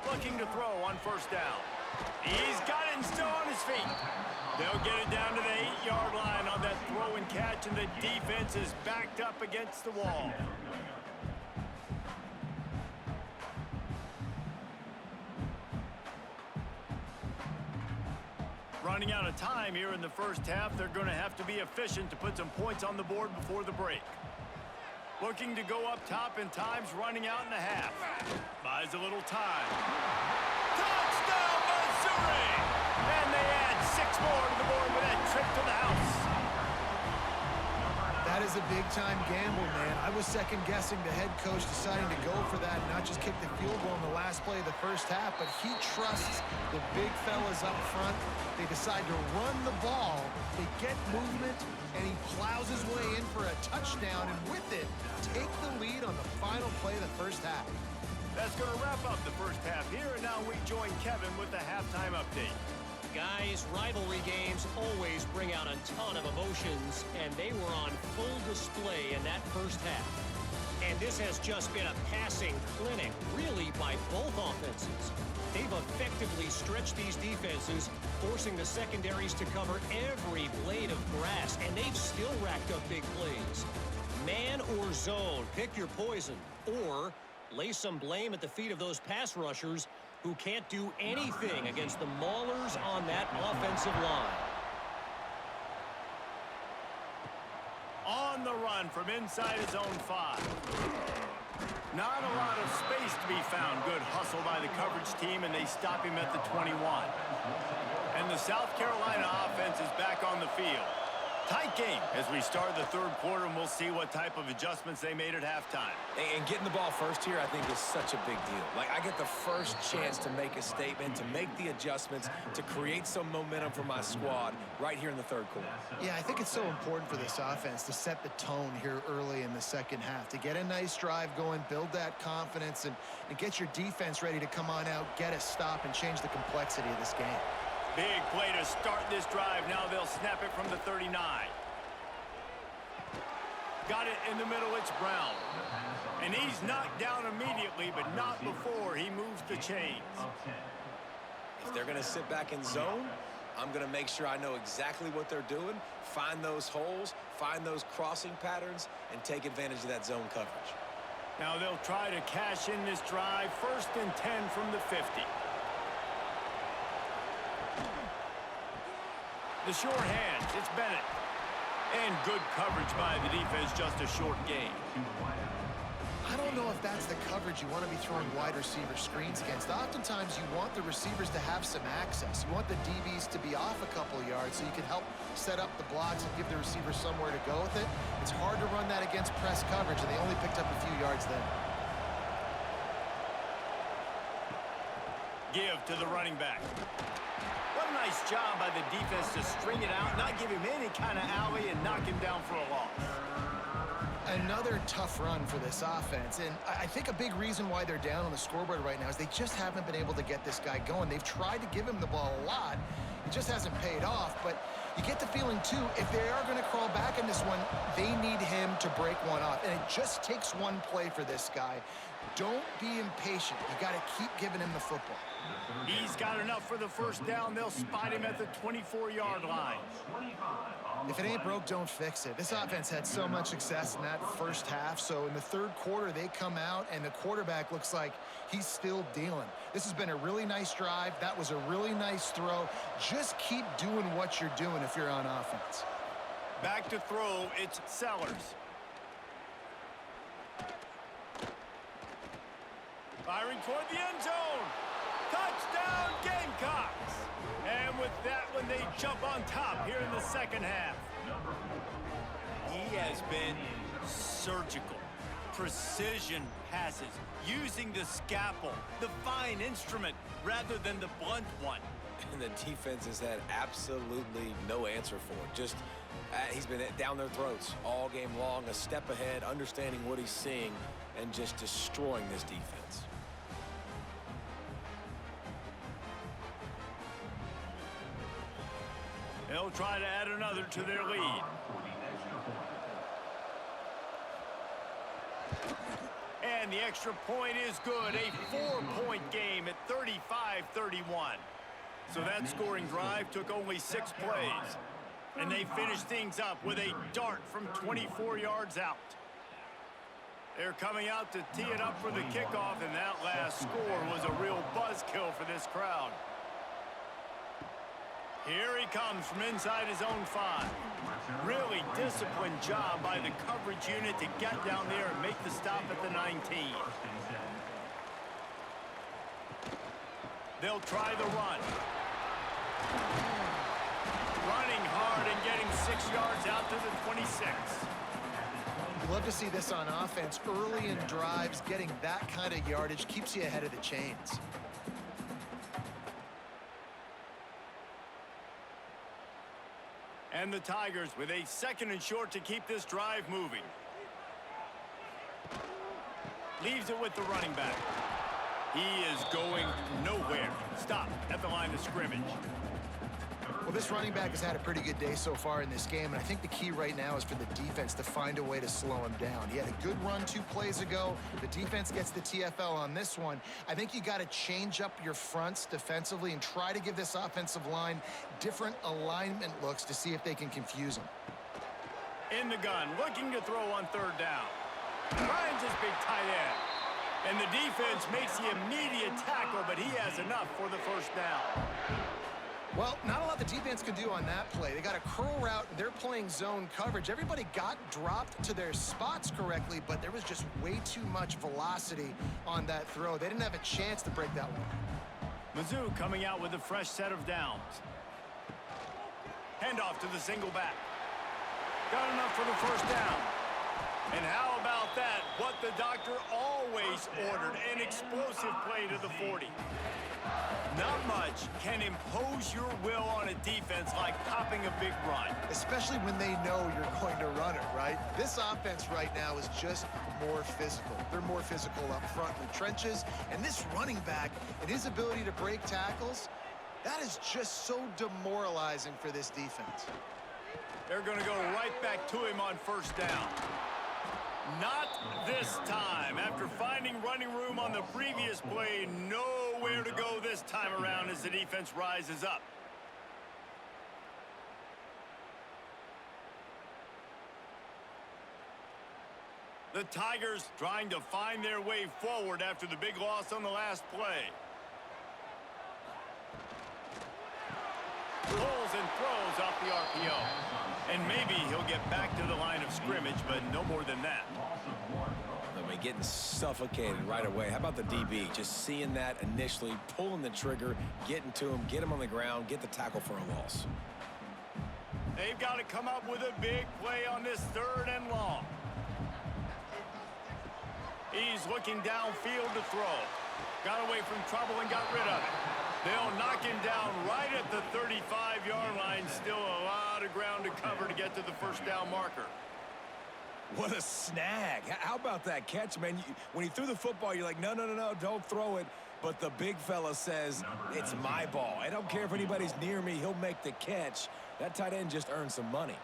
Looking to throw on first down. He's got it and still on his feet. They'll get it down to the 8-yard line on that throw and catch, and the defense is backed up against the wall. Running out of time here in the first half. They're going to have to be efficient to put some points on the board before the break. Looking to go up top, and time's running out in a half. Buys a little time. Touchdown, Missouri! And they add 6 more to the board with that trip to the house. That is a big-time gamble, man. I was second-guessing the head coach deciding to go for that and not just kick the field goal in the last play of the first half, but he trusts the big fellas up front. They decide to run the ball. They get movement, and he plows his way in for a touchdown, and with it, take the lead on the final play of the first half. That's going to wrap up the first half here, and now we join Kevin with the halftime update. Guys, rivalry games always bring out a ton of emotions, and they were on full display in that first half. And this has just been a passing clinic, really, by both offenses. They've effectively stretched these defenses, forcing the secondaries to cover every blade of grass, and they've still racked up big plays. Man or zone, pick your poison, or lay some blame at the feet of those pass rushers who can't do anything against the maulers on that offensive line. On the run from inside his own 5. Not a lot of space to be found. Good hustle by the coverage team, and they stop him at the 21. And the South Carolina offense is back on the field. Tight game as we start the third quarter, and we'll see what type of adjustments they made at halftime. And getting the ball first here, I think, is such a big deal. Like, I get the first chance to make a statement, to make the adjustments, to create some momentum for my squad right here in the third quarter. Yeah, I think it's so important for this offense to set the tone here early in the second half, to get a nice drive going, build that confidence, and get your defense ready to come on out, get a stop, and change the complexity of this game. Big play to start this drive. Now they'll snap it from the 39. Got it in the middle. It's Brown. And he's knocked down immediately, but not before he moves the chains. If they're going to sit back in zone, I'm going to make sure I know exactly what they're doing, find those holes, find those crossing patterns, and take advantage of that zone coverage. Now they'll try to cash in this drive. 1st and 10 from the 50. The short hands, it's Bennett. And good coverage by the defense, just a short gain. I don't know if that's the coverage you want to be throwing wide receiver screens against. Oftentimes, you want the receivers to have some access. You want the DBs to be off a couple of yards so you can help set up the blocks and give the receivers somewhere to go with it. It's hard to run that against press coverage, and they only picked up a few yards there. Give to the running back. What a nice job by the defense to string it out, not give him any kind of alley, and knock him down for a loss. Another tough run for this offense, and I think a big reason why they're down on the scoreboard right now is they just haven't been able to get this guy going. They've tried to give him the ball a lot. It just hasn't paid off, but you get the feeling, too, if they are going to crawl back in this one, they need him to break one off, and it just takes one play for this guy. Don't be impatient. You got to keep giving him the football. He's got enough for the first down. They'll spot him at the 24-yard line. If it ain't broke, don't fix it. This offense had so much success in that first half, so in the third quarter, they come out, and the quarterback looks like he's still dealing. This has been a really nice drive. That was a really nice throw. Just keep doing what you're doing if you're on offense. Back to throw, it's Sellers. Firing toward the end zone. Touchdown, Gamecocks. And with that one, they jump on top here in the second half. He has been surgical. Precision passes, using the scalpel, the fine instrument, rather than the blunt one. And the defense has had absolutely no answer for it. Just, he's been down their throats all game long, a step ahead, understanding what he's seeing, and just destroying this defense. They'll try to add another to their lead. And the extra point is good. A 4-point game at 35-31. So that scoring drive took only 6 plays. And they finished things up with a dart from 24 yards out. They're coming out to tee it up for the kickoff, and that last score was a real buzzkill for this crowd. Here he comes from inside his own 5. Really disciplined job by the coverage unit to get down there and make the stop at the 19. They'll try the run. Running hard and getting 6 yards out to the 26. Love to see this on offense. Early in drives, getting that kind of yardage keeps you ahead of the chains. And the Tigers with a 2nd and short to keep this drive moving. Leaves it with the running back. He is going nowhere. Stop at the line of scrimmage. Well, this running back has had a pretty good day so far in this game, and I think the key right now is for the defense to find a way to slow him down. He had a good run 2 plays ago. The defense gets the TFL on this one. I think you got to change up your fronts defensively and try to give this offensive line different alignment looks to see if they can confuse him. In the gun, looking to throw on 3rd down. Finds his big tight end. And the defense makes the immediate tackle, but he has enough for the 1st down. Well, not a lot the defense could do on that play. They got a curl route. They're playing zone coverage. Everybody got dropped to their spots correctly, but there was just way too much velocity on that throw. They didn't have a chance to break that one. Mizzou coming out with a fresh set of downs. Handoff to the single back. Got enough for the 1st down. And how about that? What the doctor always ordered, an explosive play to the 40. Not much can impose your will on a defense like popping a big run. Especially when they know you're going to run it, right? This offense right now is just more physical. They're more physical up front in the trenches. And this running back and his ability to break tackles, that is just so demoralizing for this defense. They're going to go right back to him on 1st down. Not this time. After finding running room on the previous play, nowhere to go this time around as the defense rises up. The Tigers trying to find their way forward after the big loss on the last play. Pulls and throws off the RPO. And maybe he'll get back to the line of scrimmage, but no more than that. I mean, getting suffocated right away. How about the DB? Just seeing that initially, pulling the trigger, getting to him, get him on the ground, get the tackle for a loss. They've got to come up with a big play on this 3rd and long. He's looking downfield to throw. Got away from trouble and got rid of it. They'll knock him down right at the 35-yard line. Still a lot of ground to cover to get to the 1st down marker. What a snag. How about that catch, man? When he threw the football, you're like, no, don't throw it. But the big fella says, it's my ball. I don't care if anybody's near me. He'll make the catch. That tight end just earned some money.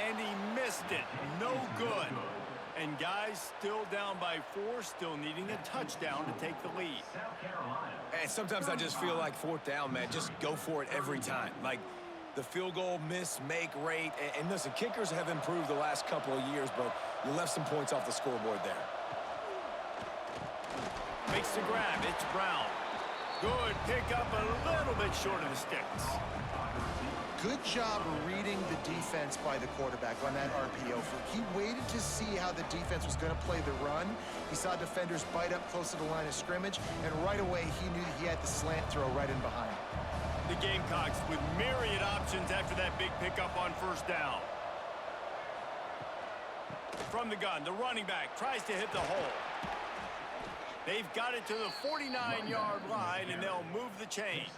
And he missed it. No good. And guys still down by 4, still needing a touchdown to take the lead. And sometimes I just feel like 4th down, man. Just go for it every time. Like the field goal miss-make rate. And listen, kickers have improved the last couple of years, but you left some points off the scoreboard there. Makes the grab. It's Brown. Good pick up, a little bit short of the sticks. Good job reading the defense by the quarterback on that RPO. He waited to see how the defense was going to play the run. He saw defenders bite up close to the line of scrimmage, and right away he knew he had the slant throw right in behind. The Gamecocks with myriad options after that big pickup on 1st down. From the gun, the running back tries to hit the hole. They've got it to the 49-yard line, and they'll move the chains.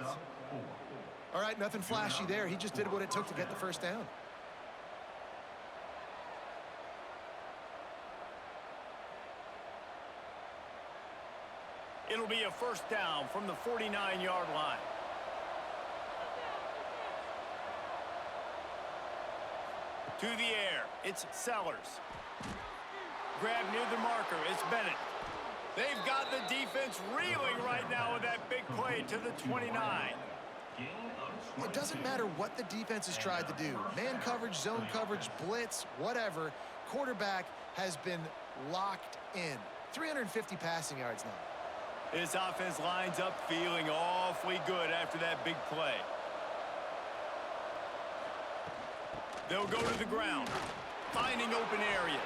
All right, nothing flashy there. He just did what it took to get the 1st down. It'll be a 1st down from the 49-yard line. To the air, it's Sellers. Grab near the marker, it's Bennett. They've got the defense reeling right now with that big play to the 29. It doesn't matter what the defense has tried to do. Man coverage, zone coverage, blitz, whatever. Quarterback has been locked in. 350 passing yards now. This offense lines up feeling awfully good after that big play. They'll go to the ground, finding open areas.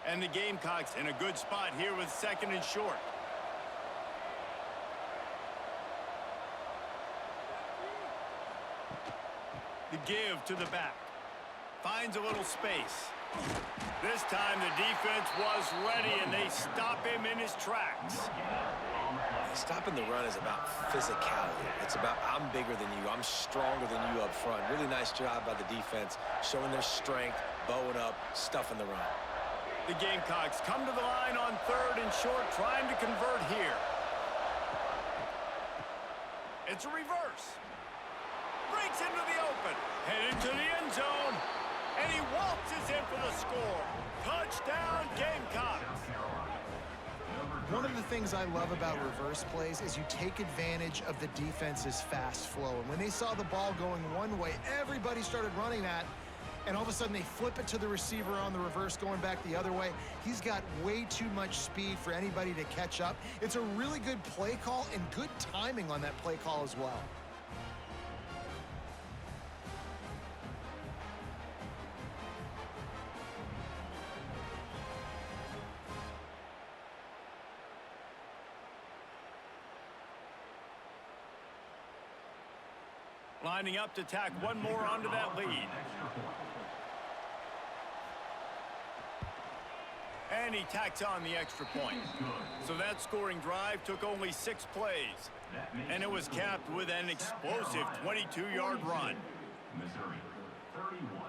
And the Gamecocks in a good spot here with 2nd and short. The give to the back. Finds a little space. This time the defense was ready, and they stop him in his tracks. Stopping the run is about physicality. It's about I'm bigger than you. I'm stronger than you up front. Really nice job by the defense, showing their strength, bowing up, stuffing the run. The Gamecocks come to the line on 3rd and short, trying to convert here. It's a reverse. Breaks into the open. Headed to the end zone. And he waltzes in for the score. Touchdown, Gamecocks. One of the things I love about reverse plays is you take advantage of the defense's fast flow. And when they saw the ball going one way, everybody started running that. And all of a sudden, they flip it to the receiver on the reverse, going back the other way. He's got way too much speed for anybody to catch up. It's a really good play call and good timing on that play call as well. Lining up to tack one more onto that lead. And he tacks on the extra point. So that scoring drive took only 6 plays. And it was capped with an explosive 22-yard run. Missouri, 31.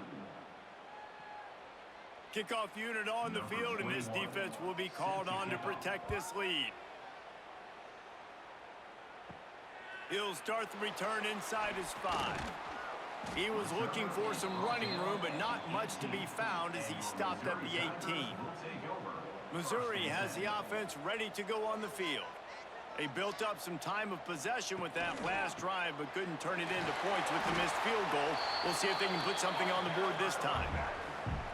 Kickoff unit on the field, and this defense will be called on to protect this lead. He'll start the return inside his 5. He was looking for some running room, but not much to be found as he stopped at the 18. Missouri has the offense ready to go on the field. They built up some time of possession with that last drive, but couldn't turn it into points with the missed field goal. We'll see if they can put something on the board this time.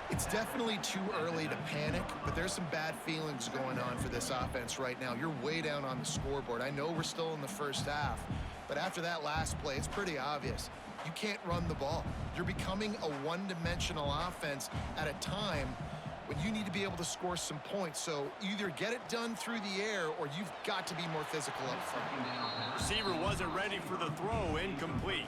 It's definitely too early to panic, but there's some bad feelings going on for this offense right now. You're way down on the scoreboard. I know we're still in the first half, but after that last play, it's pretty obvious. You can't run the ball. You're becoming a one-dimensional offense at a time when you need to be able to score some points. So either get it done through the air or you've got to be more physical up front. Receiver wasn't ready for the throw, incomplete.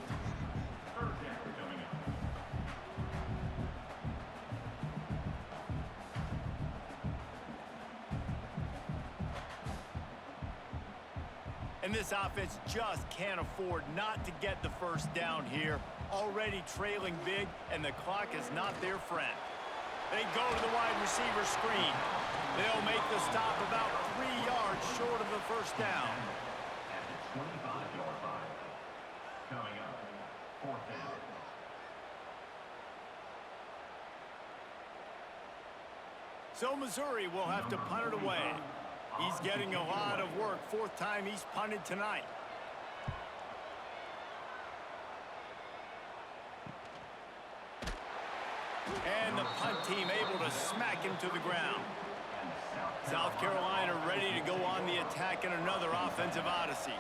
And this offense just can't afford not to get the first down here. Already trailing big, and the clock is not their friend. They go to the wide receiver screen. They'll make the stop about 3 yards short of the first down. At the 25-yard line. Coming up, 4th down. So Missouri will have to punt it away. He's getting a lot of work. 4th time he's punted tonight. And the punt team able to smack him to the ground. South Carolina ready to go on the attack in another offensive odyssey.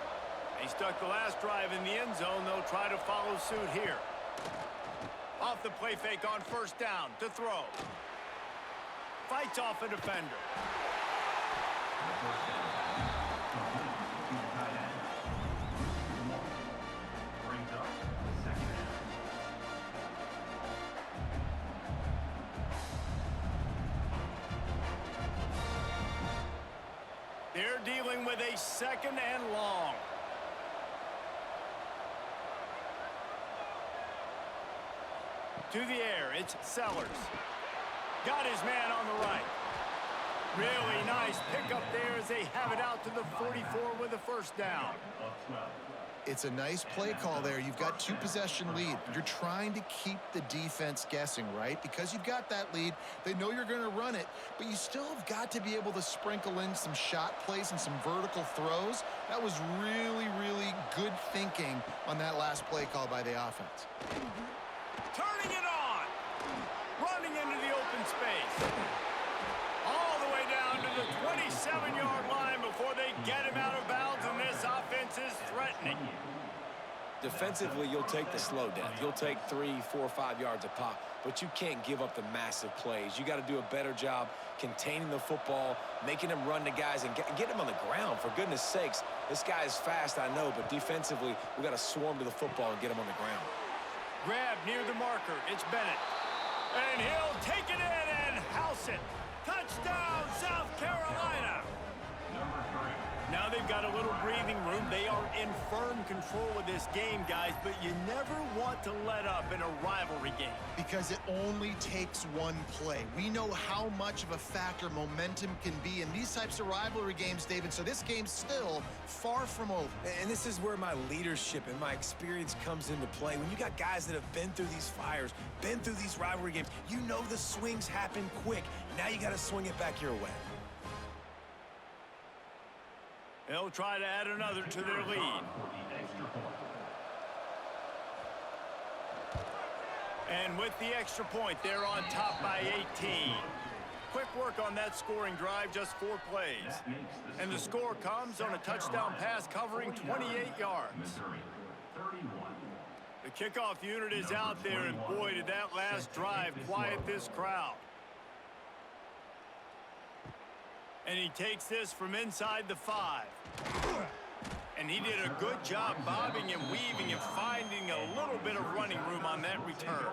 They stuck the last drive in the end zone. They'll try to follow suit here. Off the play fake on 1st down to throw. Fights off a defender. They're dealing with a 2nd and long. To the air, it's Sellers. Got his man on the right. Really nice pickup there as they have it out to the 44 with a 1st down. It's a nice play call there. You've got 2-possession lead. You're trying to keep the defense guessing, right? Because you've got that lead, they know you're going to run it, but you still have got to be able to sprinkle in some shot plays and some vertical throws. That was really, really good thinking on that last play call by the offense. Turning it on. Running into the open space. All the way down to the 27-yard line before they get him out of bounds, and this offense is threatening. Defensively, you'll take the slow down. You'll take 3, 4, 5 yards a pop, but you can't give up the massive plays. You got to do a better job containing the football, making them run to guys, and get them on the ground. For goodness sakes, this guy is fast, I know, but defensively, we got to swarm to the football and get him on the ground. Grab near the marker. It's Bennett. And he'll take it in and house it. Touchdown, South Carolina. Now they've got a little breathing room. They are in firm control of this game, guys, but you never want to let up in a rivalry game. Because it only takes one play. We know how much of a factor momentum can be in these types of rivalry games, David, so this game's still far from over. And this is where my leadership and my experience comes into play. When you got guys that have been through these fires, been through these rivalry games, you know the swings happen quick. Now you got to swing it back your way. They'll try to add another to their lead. And with the extra point, they're on top by 18. Quick work on that scoring drive, just 4 plays. And the score comes on a touchdown pass covering 28 yards. The kickoff unit is out there, and boy, did that last drive quiet this crowd. And he takes this from inside the 5. And he did a good job bobbing and weaving and finding a little bit of running room on that return.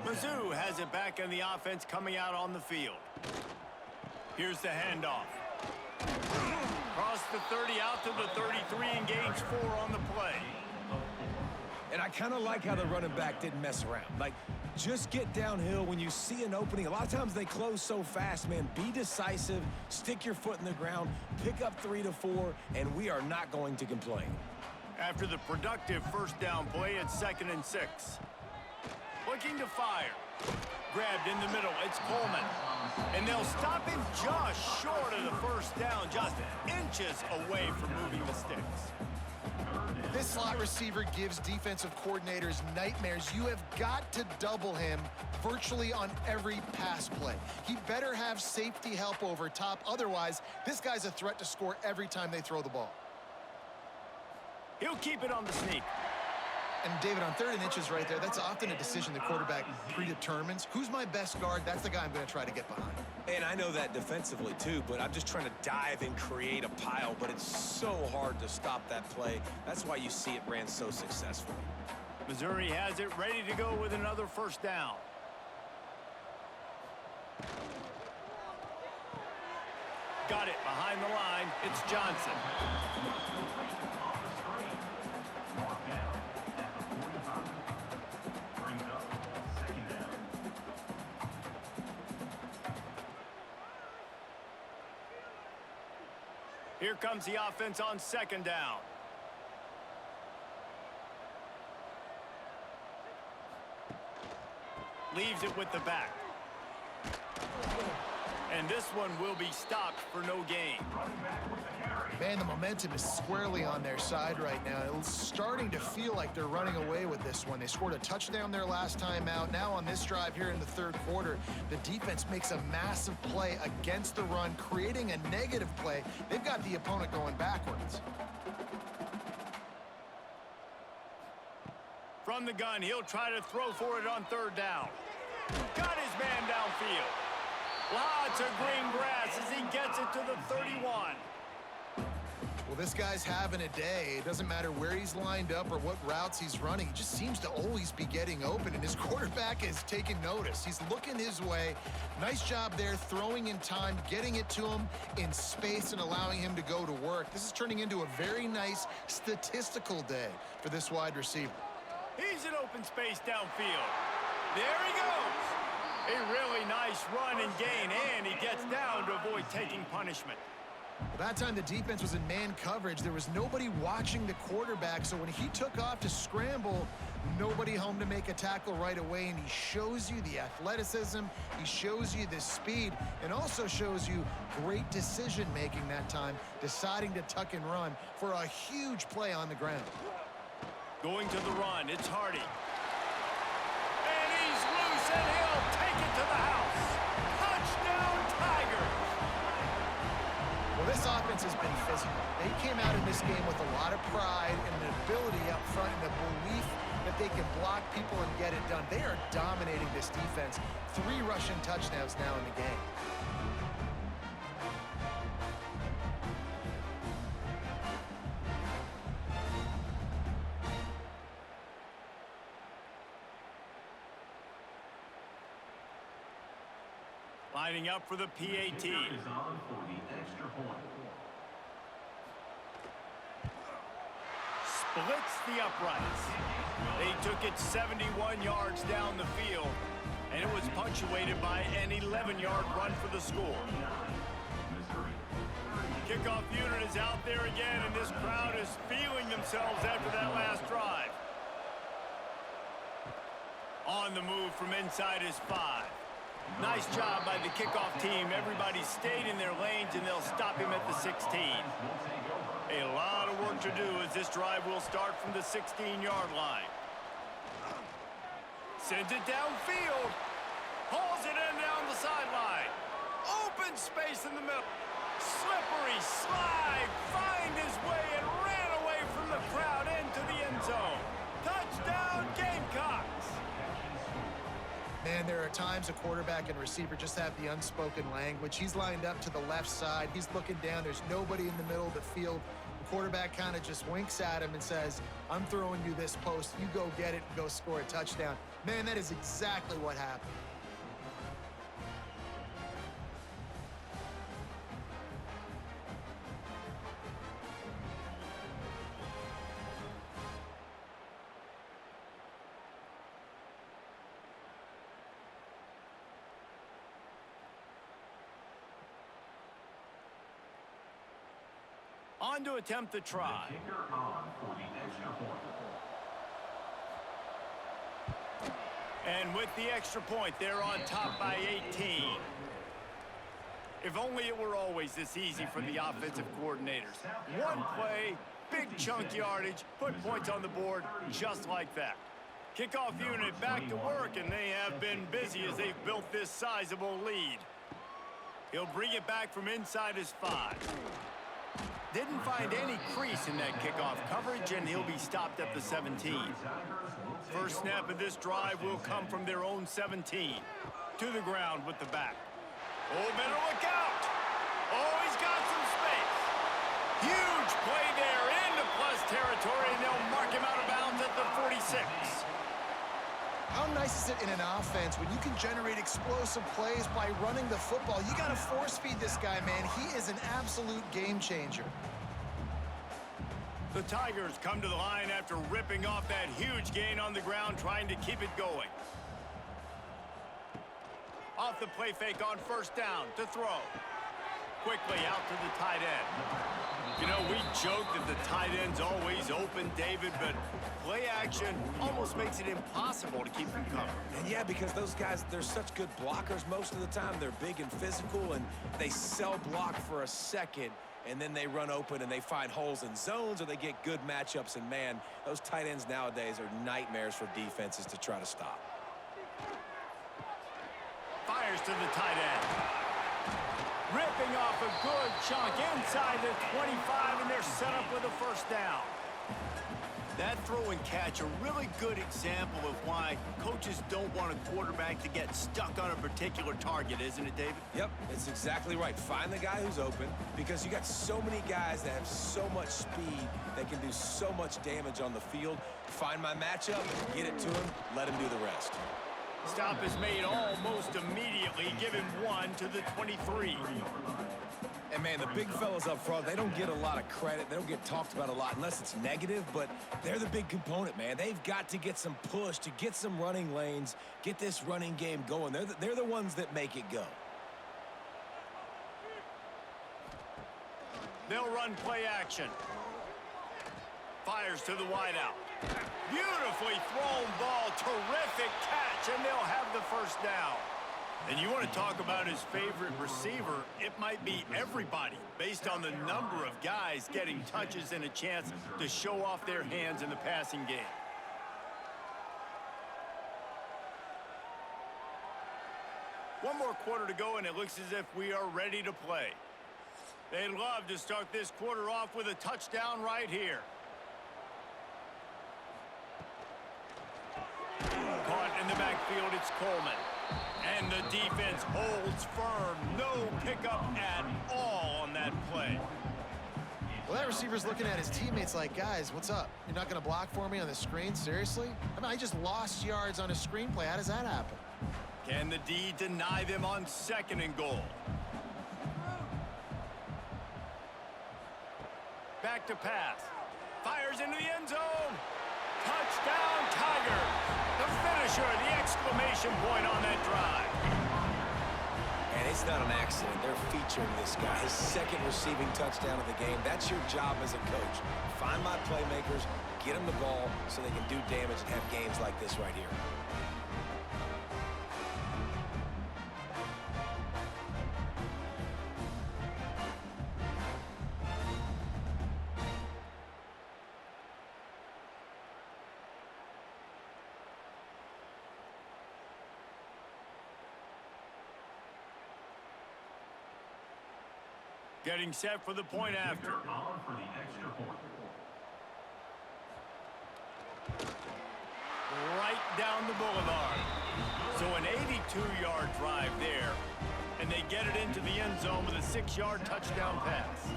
Mizzou has it back in the offense coming out on the field. Here's the handoff. Across the 30 out to the 33 and gains 4 on the play. And I kind of like how the running back didn't mess around. Like, just get downhill when you see an opening. A lot of times they close so fast, man. Be decisive, stick your foot in the ground, pick up 3 to 4, and we are not going to complain. After the productive first down play, it's 2nd and 6. Looking to fire. Grabbed in the middle, it's Coleman. And they'll stop him just short of the first down, just inches away from moving the sticks. This slot receiver gives defensive coordinators nightmares. You have got to double him virtually on every pass play. He better have safety help over top. Otherwise, this guy's a threat to score every time they throw the ball. He'll keep it on the sneak. And David, on 3rd and inches right there, that's often a decision the quarterback predetermines. Who's my best guard? That's the guy I'm going to try to get behind. And I know that defensively too, but I'm just trying to dive and create a pile, but it's so hard to stop that play. That's why you see it ran so successfully. Missouri has it ready to go with another first down. Got it behind the line. It's Johnson. Here comes the offense on 2nd down. Leaves it with the back. And this one will be stopped for no gain. Man, the momentum is squarely on their side right now. It's starting to feel like they're running away with this one. They scored a touchdown their last time out. Now on this drive here in the 3rd quarter, the defense makes a massive play against the run, creating a negative play. They've got the opponent going backwards. From the gun, he'll try to throw for it on 3rd down. Got his man downfield. Lots of green grass as he gets it to the 31. Well, this guy's having a day. It doesn't matter where he's lined up or what routes he's running. He just seems to always be getting open, and his quarterback is taking notice. He's looking his way. Nice job there, throwing in time, getting it to him in space and allowing him to go to work. This is turning into a very nice statistical day for this wide receiver. He's in open space downfield. There he goes. A really nice run and gain, and he gets down to avoid taking punishment. That time the defense was in man coverage. There was nobody watching the quarterback, so when he took off to scramble, nobody home to make a tackle right away, and he shows you the athleticism, he shows you the speed, and also shows you great decision-making that time, deciding to tuck and run for a huge play on the ground. Going to the run, it's Hardy. And he's loose, and he'll take it to the house. Touchdown, Tigers! Well, this offense has been physical. They came out in this game with a lot of pride and an ability up front and a belief that they can block people and get it done. They are dominating this defense. 3 rushing touchdowns now in the game. Lining up for the PAT. Is on for the extra point. Splits the uprights. They took it 71 yards down the field, and it was punctuated by an 11-yard run for the score. Kickoff unit is out there again, and this crowd is feeling themselves after that last drive. On the move from inside is 5. Nice job by the kickoff team. Everybody stayed in their lanes, and they'll stop him at the 16. A lot of work to do as this drive will start from the 16-yard line. Sends it downfield. Hauls it in down the sideline. Open space in the middle. Slippery slide. Find his way and ran away from the crowd into the end zone. Touchdown, Gamecocks. Man, there are times a quarterback and receiver just have the unspoken language. He's lined up to the left side. He's looking down. There's nobody in the middle of the field. The quarterback kind of just winks at him and says, I'm throwing you this post. You go get it and go score a touchdown. Man, that is exactly what happened. On to attempt the try. The kicker on for the extra point. And with the extra point, they're on top by 18. If only it were always this easy for the offensive coordinators. One play, big chunk yardage, put points on the board just like that. Kickoff unit back to work, and they have been busy as they've built this sizable lead. He'll bring it back from inside his 5. Didn't find any crease in that kickoff coverage, and he'll be stopped at the 17. First snap of this drive will come from their own 17. To the ground with the back. Oh, better look out! Oh, he's got some space. Huge play there into plus territory, and they'll mark him out of bounds at the 46. How nice is it in an offense when you can generate explosive plays by running the football? You got to force feed this guy, man. He is an absolute game changer. The Tigers come to the line after ripping off that huge gain on the ground, trying to keep it going. Off the play fake on first down to throw. Quickly out to the tight end. You know, we joke that the tight end's always open, David, but play action almost makes it impossible to keep them covered. And yeah, because those guys, they're such good blockers most of the time. They're big and physical, and they sell block for a second, and then they run open and they find holes in zones, or they get good matchups. And man, those tight ends nowadays are nightmares for defenses to try to stop. Fires to the tight end. Ripping off a good chunk inside the 25, and they're set up with a first down. That throw and catch, a really good example of why coaches don't want a quarterback to get stuck on a particular target, isn't it, David? Yep, it's exactly right. Find the guy who's open, because you got so many guys that have so much speed that can do so much damage on the field. Find my matchup, get it to him, let him do the rest. Stop is made almost immediately. Give him 1 to the 23. And man, the big fellas up front, they don't get a lot of credit. They don't get talked about a lot unless it's negative, but they're the big component, man. They've got to get some push, to get some running lanes, get this running game going. They're the ones that make it go. They'll run play action. Fires to the wideout. Beautifully thrown ball. Terrific catch, and they'll have the first down. And you want to talk about his favorite receiver, it might be everybody, based on the number of guys getting touches and a chance to show off their hands in the passing game. One more quarter to go, and it looks as if we are ready to play. They'd love to start this quarter off with a touchdown right here. Caught in the backfield, it's Coleman. And the defense holds firm. No pickup at all on that play. Well, that receiver's looking at his teammates like, guys, what's up? You're not going to block for me on the screen? Seriously? I mean, I just lost yards on a screenplay. How does that happen? Can the D deny them on 2nd and goal? Back to pass. Fires into the end zone. Touchdown, Tiger. The finisher, the exclamation point on that drive. And it's not an accident. They're featuring this guy. His 2nd receiving touchdown of the game. That's your job as a coach. Find my playmakers, get them the ball so they can do damage and have games like this right here. Getting set for the point after. On for the extra point. Right down the boulevard. So an 82-yard drive there. And they get it into the end zone with a 6-yard touchdown pass.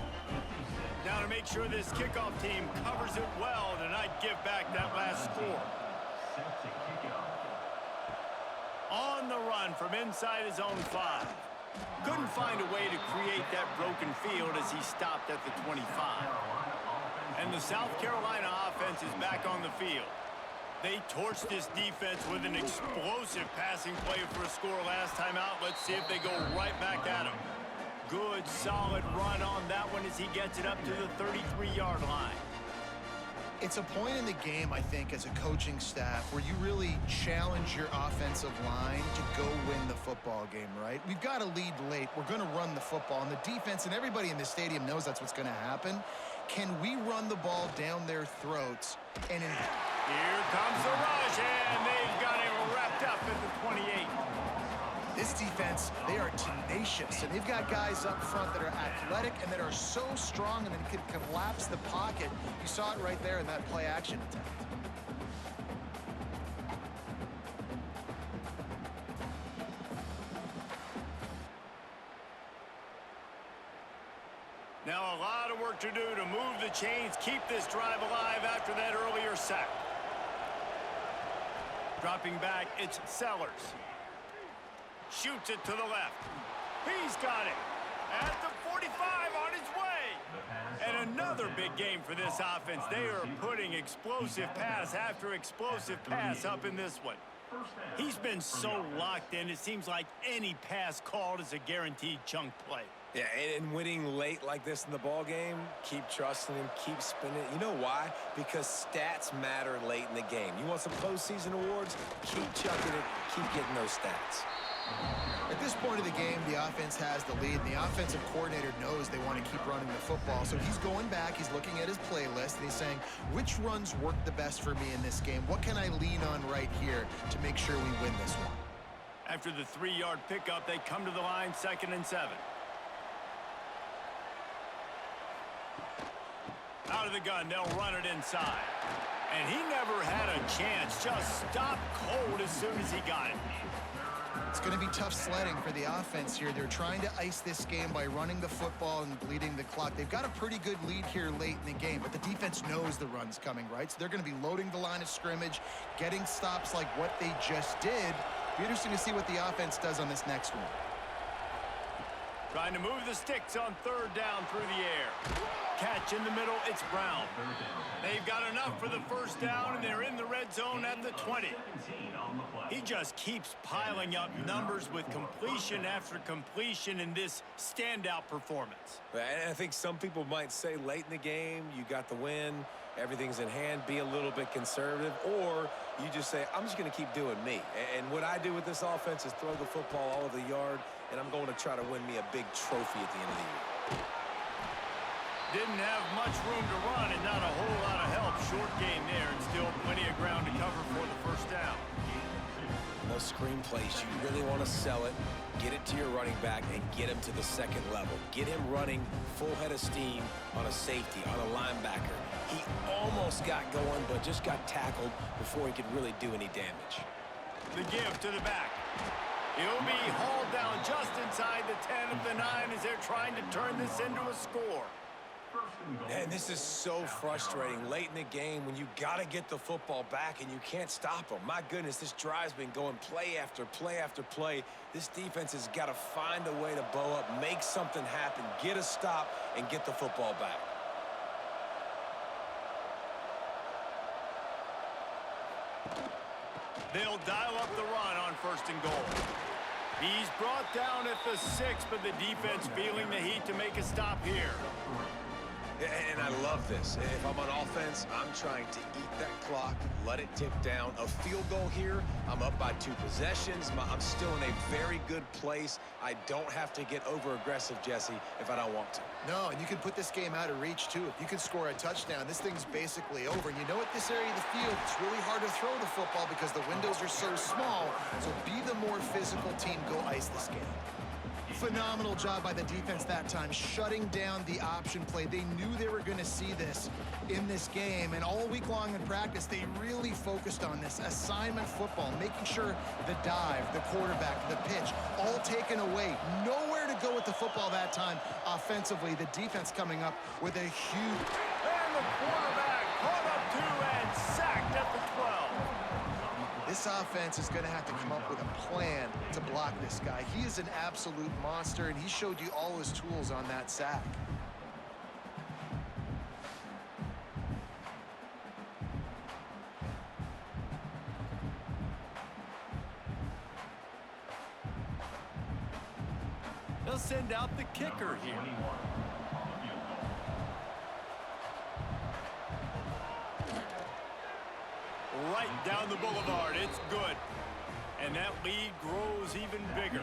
Now to make sure this kickoff team covers it well tonight, give back that last score. Set to kick off. On the run from inside his own 5. Couldn't find a way to create that broken field as he stopped at the 25. And the South Carolina offense is back on the field. They torched this defense with an explosive passing play for a score last time out. Let's see if they go right back at him. Good, solid run on that one as he gets it up to the 33-yard line. It's a point in the game, I think, as a coaching staff where you really challenge your offensive line to go win the football game, right? We've got to lead late. We're going to run the football. And the defense and everybody in the stadium knows that's what's going to happen. Can we run the ball down their throats? And here comes the rush, and they've got it wrapped up at the 28. This defense, they are tenacious, and they've got guys up front that are athletic and that are so strong and that can collapse the pocket. You saw it right there in that play action attempt. Now a lot of work to do to move the chains, keep this drive alive after that earlier sack. Dropping back, it's Sellers. Shoots it to the left. He's got it. At the 45 on his way. And another big game for this offense. They are putting explosive pass after explosive pass up in this one. He's been so locked in, it seems like any pass called is a guaranteed chunk play. Yeah, and winning late like this in the ball game, keep trusting him, keep spinning it. You know why? Because stats matter late in the game. You want some postseason awards? Keep chucking it, keep getting those stats. At this point of the game, the offense has the lead, and the offensive coordinator knows they want to keep running the football. So he's going back, he's looking at his playlist, and he's saying, which runs work the best for me in this game? What can I lean on right here to make sure we win this one? After the 3-yard pickup, they come to the line, 2nd and 7. Out of the gun, they'll run it inside. And he never had a chance, just stopped cold as soon as he got it. It's going to be tough sledding for the offense here. They're trying to ice this game by running the football and bleeding the clock. They've got a pretty good lead here late in the game, but the defense knows the run's coming, right? So they're going to be loading the line of scrimmage, getting stops like what they just did. Be interesting to see what the offense does on this next one. Trying to move the sticks on third down through the air. Catch in the middle, it's Brown. They've got enough for the first down, and they're in the red zone at the 20. He just keeps piling up numbers with completion after completion in this standout performance. And I think some people might say late in the game, you got the win, everything's in hand, be a little bit conservative, or you just say, I'm just going to keep doing me. And what I do with this offense is throw the football all over the yard, and I'm going to try to win me a big trophy at the end of the year. Didn't have much room to run and not a whole lot of help. Short game there and still plenty of ground to cover for the first down. Those screen plays, you really want to sell it, get it to your running back, and get him to the second level. Get him running full head of steam on a safety, on a linebacker. He almost got going, but just got tackled before he could really do any damage. The give to the back. He'll be hauled down just inside the 10 of the 9 as they're trying to turn this into a score. And this is so frustrating late in the game when you got to get the football back and you can't stop them. My goodness, this drive's been going play after play after play. This defense has got to find a way to bow up, make something happen, get a stop, and get the football back. They'll dial up the run on first and goal. He's brought down at the 6, but the defense feeling the heat to make a stop here. And I love this. If I'm on offense, I'm trying to eat that clock, let it tick down. A field goal here, I'm up by 2 possessions. I'm still in a very good place. I don't have to get over-aggressive, Jesse, if I don't want to. No, and you can put this game out of reach, too. If you can score a touchdown, this thing's basically over. And you know, at this area of the field, it's really hard to throw the football because the windows are so small. So be the more physical team. Go ice this game. Phenomenal job by the defense that time, shutting down the option play. They knew they were going to see this in this game, and all week long in practice, they really focused on this assignment football, making sure the dive, the quarterback, the pitch, all taken away. Nowhere to go with the football that time offensively. The defense coming up with a huge... And the quarterback caught up to and sacked at the 12. This offense is going to have to come up with a plan to block this guy. He is an absolute monster, and he showed you all his tools on that sack. They'll send out the kicker here. Right down the boulevard. It's good. And that lead grows even bigger.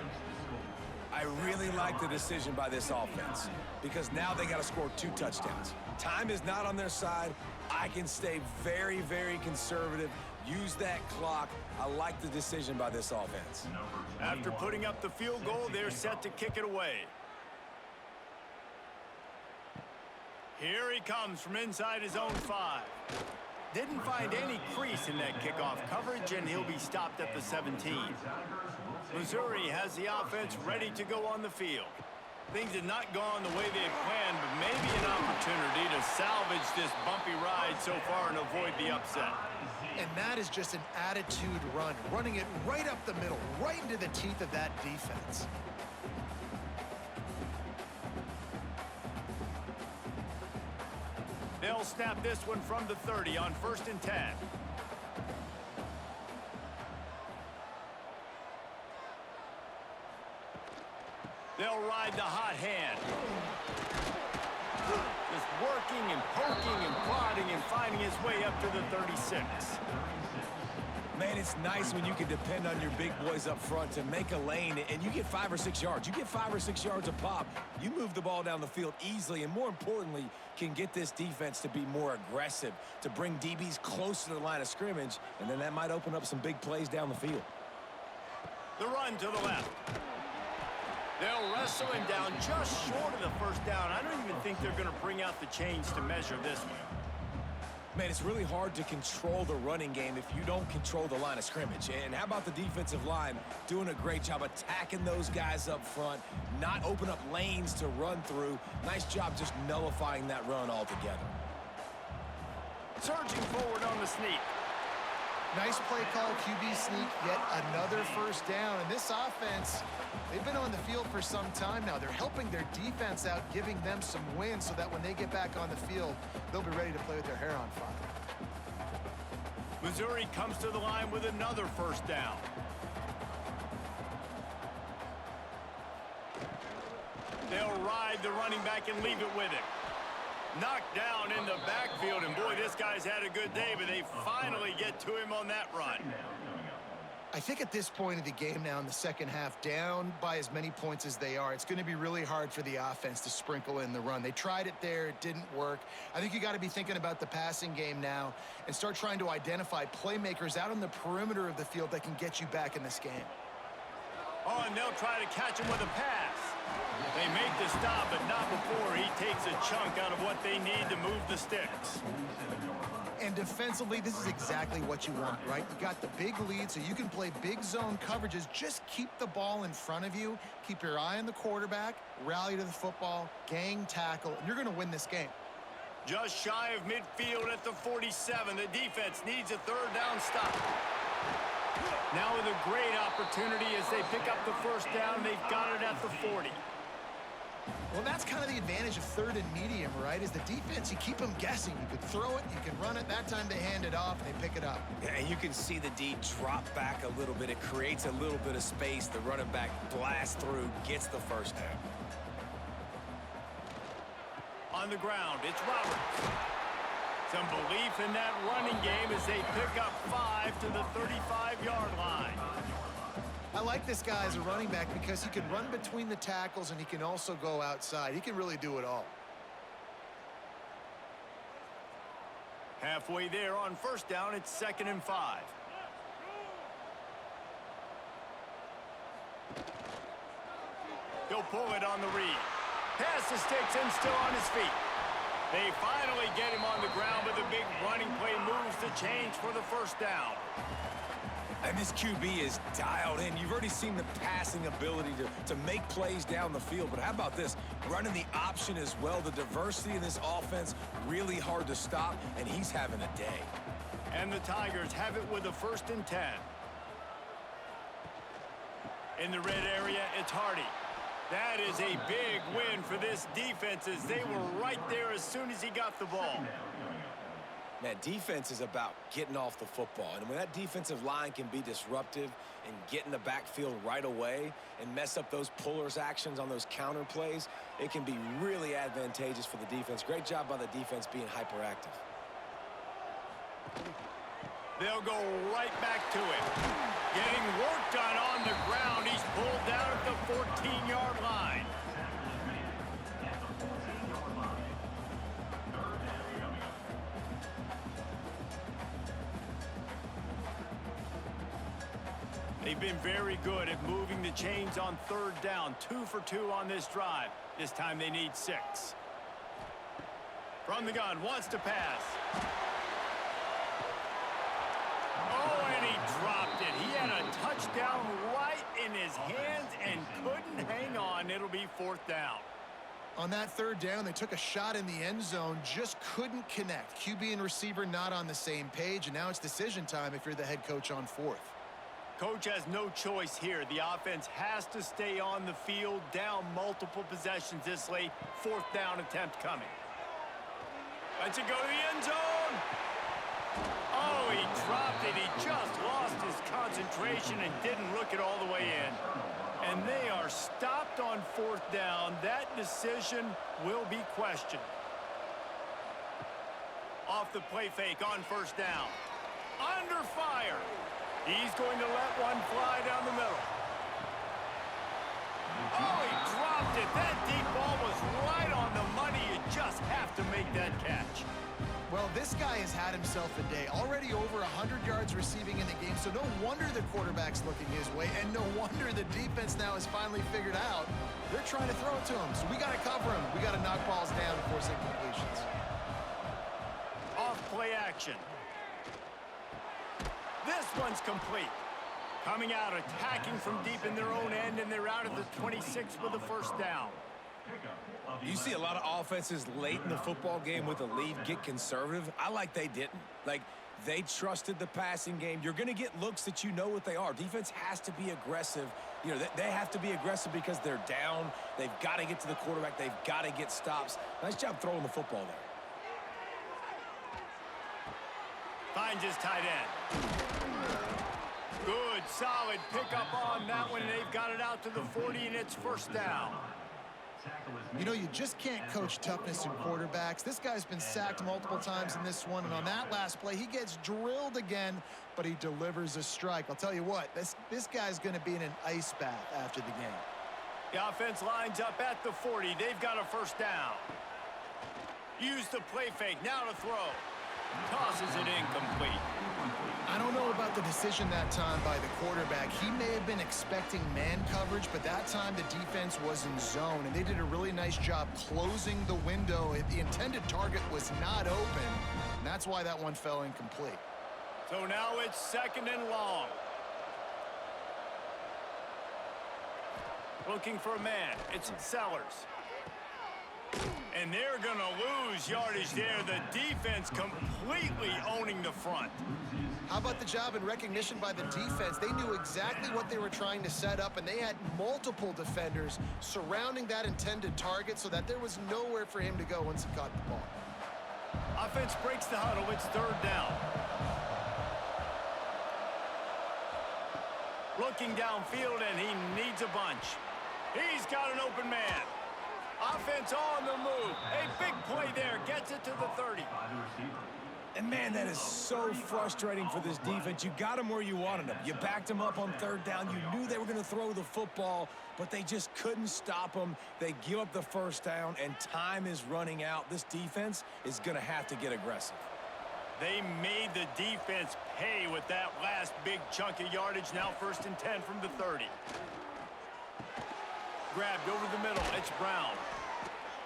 I really like the decision by this offense because now they got to score 2 touchdowns. Time is not on their side. I can stay very, very conservative, use that clock. I like the decision by this offense. After putting up the field goal, they're set to kick it away. Here he comes from inside his own 5. Didn't find any crease in that kickoff coverage, and he'll be stopped at the 17. Missouri has the offense ready to go on the field. Things had not gone the way they had planned, but maybe an opportunity to salvage this bumpy ride so far and avoid the upset. And that is just an attitude run, running it right up the middle, right into the teeth of that defense. They'll snap this one from the 30 on 1st and 10. They'll ride the hot hand. Just working and poking and prodding and finding his way up to the 36. Man, it's nice when you can depend on your big boys up front to make a lane, and you get 5 or 6 yards. You get 5 or 6 yards a pop. You move the ball down the field easily, and more importantly, can get this defense to be more aggressive, to bring DBs close to the line of scrimmage, and then that might open up some big plays down the field. The run to the left. They'll wrestle him down just short of the first down. I don't even think they're going to bring out the chains to measure this one. Man, it's really hard to control the running game if you don't control the line of scrimmage. And how about the defensive line doing a great job attacking those guys up front, not open up lanes to run through. Nice job just nullifying that run altogether. Surging forward on the sneak. Nice play call, QB sneak, yet another first down. And this offense, they've been on the field for some time now. They're helping their defense out, giving them some wins so that when they get back on the field, they'll be ready to play with their hair on fire. Missouri comes to the line with another first down. They'll ride the running back and leave it with him. Knocked down in the backfield, and boy, this guy's had a good day, but they finally get to him on that run. I think at this point of the game now in the second half, down by as many points as they are, it's going to be really hard for the offense to sprinkle in the run. They tried it there. It didn't work. I think you got to be thinking about the passing game now and start trying to identify playmakers out on the perimeter of the field that can get you back in this game. Oh, and they'll try to catch him with a pass. They make the stop, but not before he takes a chunk out of what they need to move the sticks. And defensively, this is exactly what you want, right? You got the big lead, so you can play big zone coverages. Just keep the ball in front of you. Keep your eye on the quarterback. Rally to the football. Gang tackle. And you're going to win this game. Just shy of midfield at the 47. The defense needs a third down stop. Now with a great opportunity as they pick up the first down. They've got it at the 40. Well, that's kind of the advantage of third and medium, right? Is the defense, you keep them guessing. You can throw it, you can run it. That time they hand it off, and they pick it up. Yeah, and you can see the D drop back a little bit. It creates a little bit of space. The running back blasts through, gets the first down. On the ground, it's Roberts. Some belief in that running game as they pick up 5 to the 35-yard line. I like this guy as a running back because he can run between the tackles and he can also go outside. He can really do it all. Halfway there on first down, it's 2nd and 5. He'll pull it on the read. Pass the sticks and still on his feet. They finally get him on the ground, but the big running play moves the change for the first down. And this QB is dialed in. You've already seen the passing ability to make plays down the field. But how about this? Running the option as well. The diversity in this offense, really hard to stop, and he's having a day. And the Tigers have it with a 1st and 10. In the red area, it's Hardy. That is a big win for this defense as they were right there as soon as he got the ball. Man, defense is about getting off the football. And when that defensive line can be disruptive and get in the backfield right away and mess up those pullers actions on those counter plays, it can be really advantageous for the defense. Great job by the defense being hyperactive. They'll go right back to it. Getting work done on the ground. He's pulled down at the 14-yard line. They've been very good at moving the chains on 3rd down. 2 for 2 on this drive. This time they need 6. From the gun, wants to pass. Oh, and he dropped it. He had a touchdown right in his hands and couldn't hang on. It'll be 4th down. On that 3rd down, they took a shot in the end zone, just couldn't connect. QB and receiver not on the same page, and now it's decision time if you're the head coach on 4th. Coach has no choice here. The offense has to stay on the field, down multiple possessions this late. 4th down attempt coming. Lets it go to the end zone. Oh, he dropped it. He just lost his concentration and didn't look it all the way in. And they are stopped on 4th down. That decision will be questioned. Off the play fake on 1st down. Under fire. He's going to let one fly down the middle. Oh, he dropped it. That deep ball was right on the money. You just have to make that catch. Well, this guy has had himself a day. Already over 100 yards receiving in the game, so no wonder the quarterback's looking his way, and no wonder the defense now has finally figured out they're trying to throw it to him. So we got to cover him. We got to knock balls down and force incompletions. Off play action. This one's complete. Coming out, attacking from deep in their own end, and they're out at the 26 with the 1st down. You see a lot of offenses late in the football game with a lead get conservative. I like they didn't. Like, they trusted the passing game. You're going to get looks that you know what they are. Defense has to be aggressive. You know, they have to be aggressive because they're down. They've got to get to the quarterback. They've got to get stops. Nice job throwing the football there. Finds his tight end. Good, solid pickup on that one, and they've got it out to the 40, and it's first down. You know, you just can't coach toughness in quarterbacks. This guy's been sacked multiple times in this one, and on that last play, he gets drilled again, but he delivers a strike. I'll tell you what, this guy's going to be in an ice bath after the game. The offense lines up at the 40. They've got a first down. Use the play fake, now to throw. Tosses it incomplete. I don't know about the decision that time by the quarterback. He may have been expecting man coverage, but that time the defense was in zone, and they did a really nice job closing the window. The intended target was not open, and that's why that one fell incomplete. So now it's second and long. Looking for a man. It's Sellers. And they're going to lose yardage there. The defense completely owning the front. How about the job and recognition by the defense? They knew exactly what they were trying to set up, and they had multiple defenders surrounding that intended target so that there was nowhere for him to go once he caught the ball. Offense breaks the huddle. It's third down. Looking downfield, and he needs a bunch. He's got an open man. Offense on the move. A big play there. Gets it to the 30. And, man, that is so frustrating for this defense. You got them where you wanted them. You backed them up on third down. You knew they were going to throw the football, but they just couldn't stop them. They give up the first down, and time is running out. This defense is going to have to get aggressive. They made the defense pay with that last big chunk of yardage. Now first and 10 from the 30. Grabbed over the middle. It's Brown.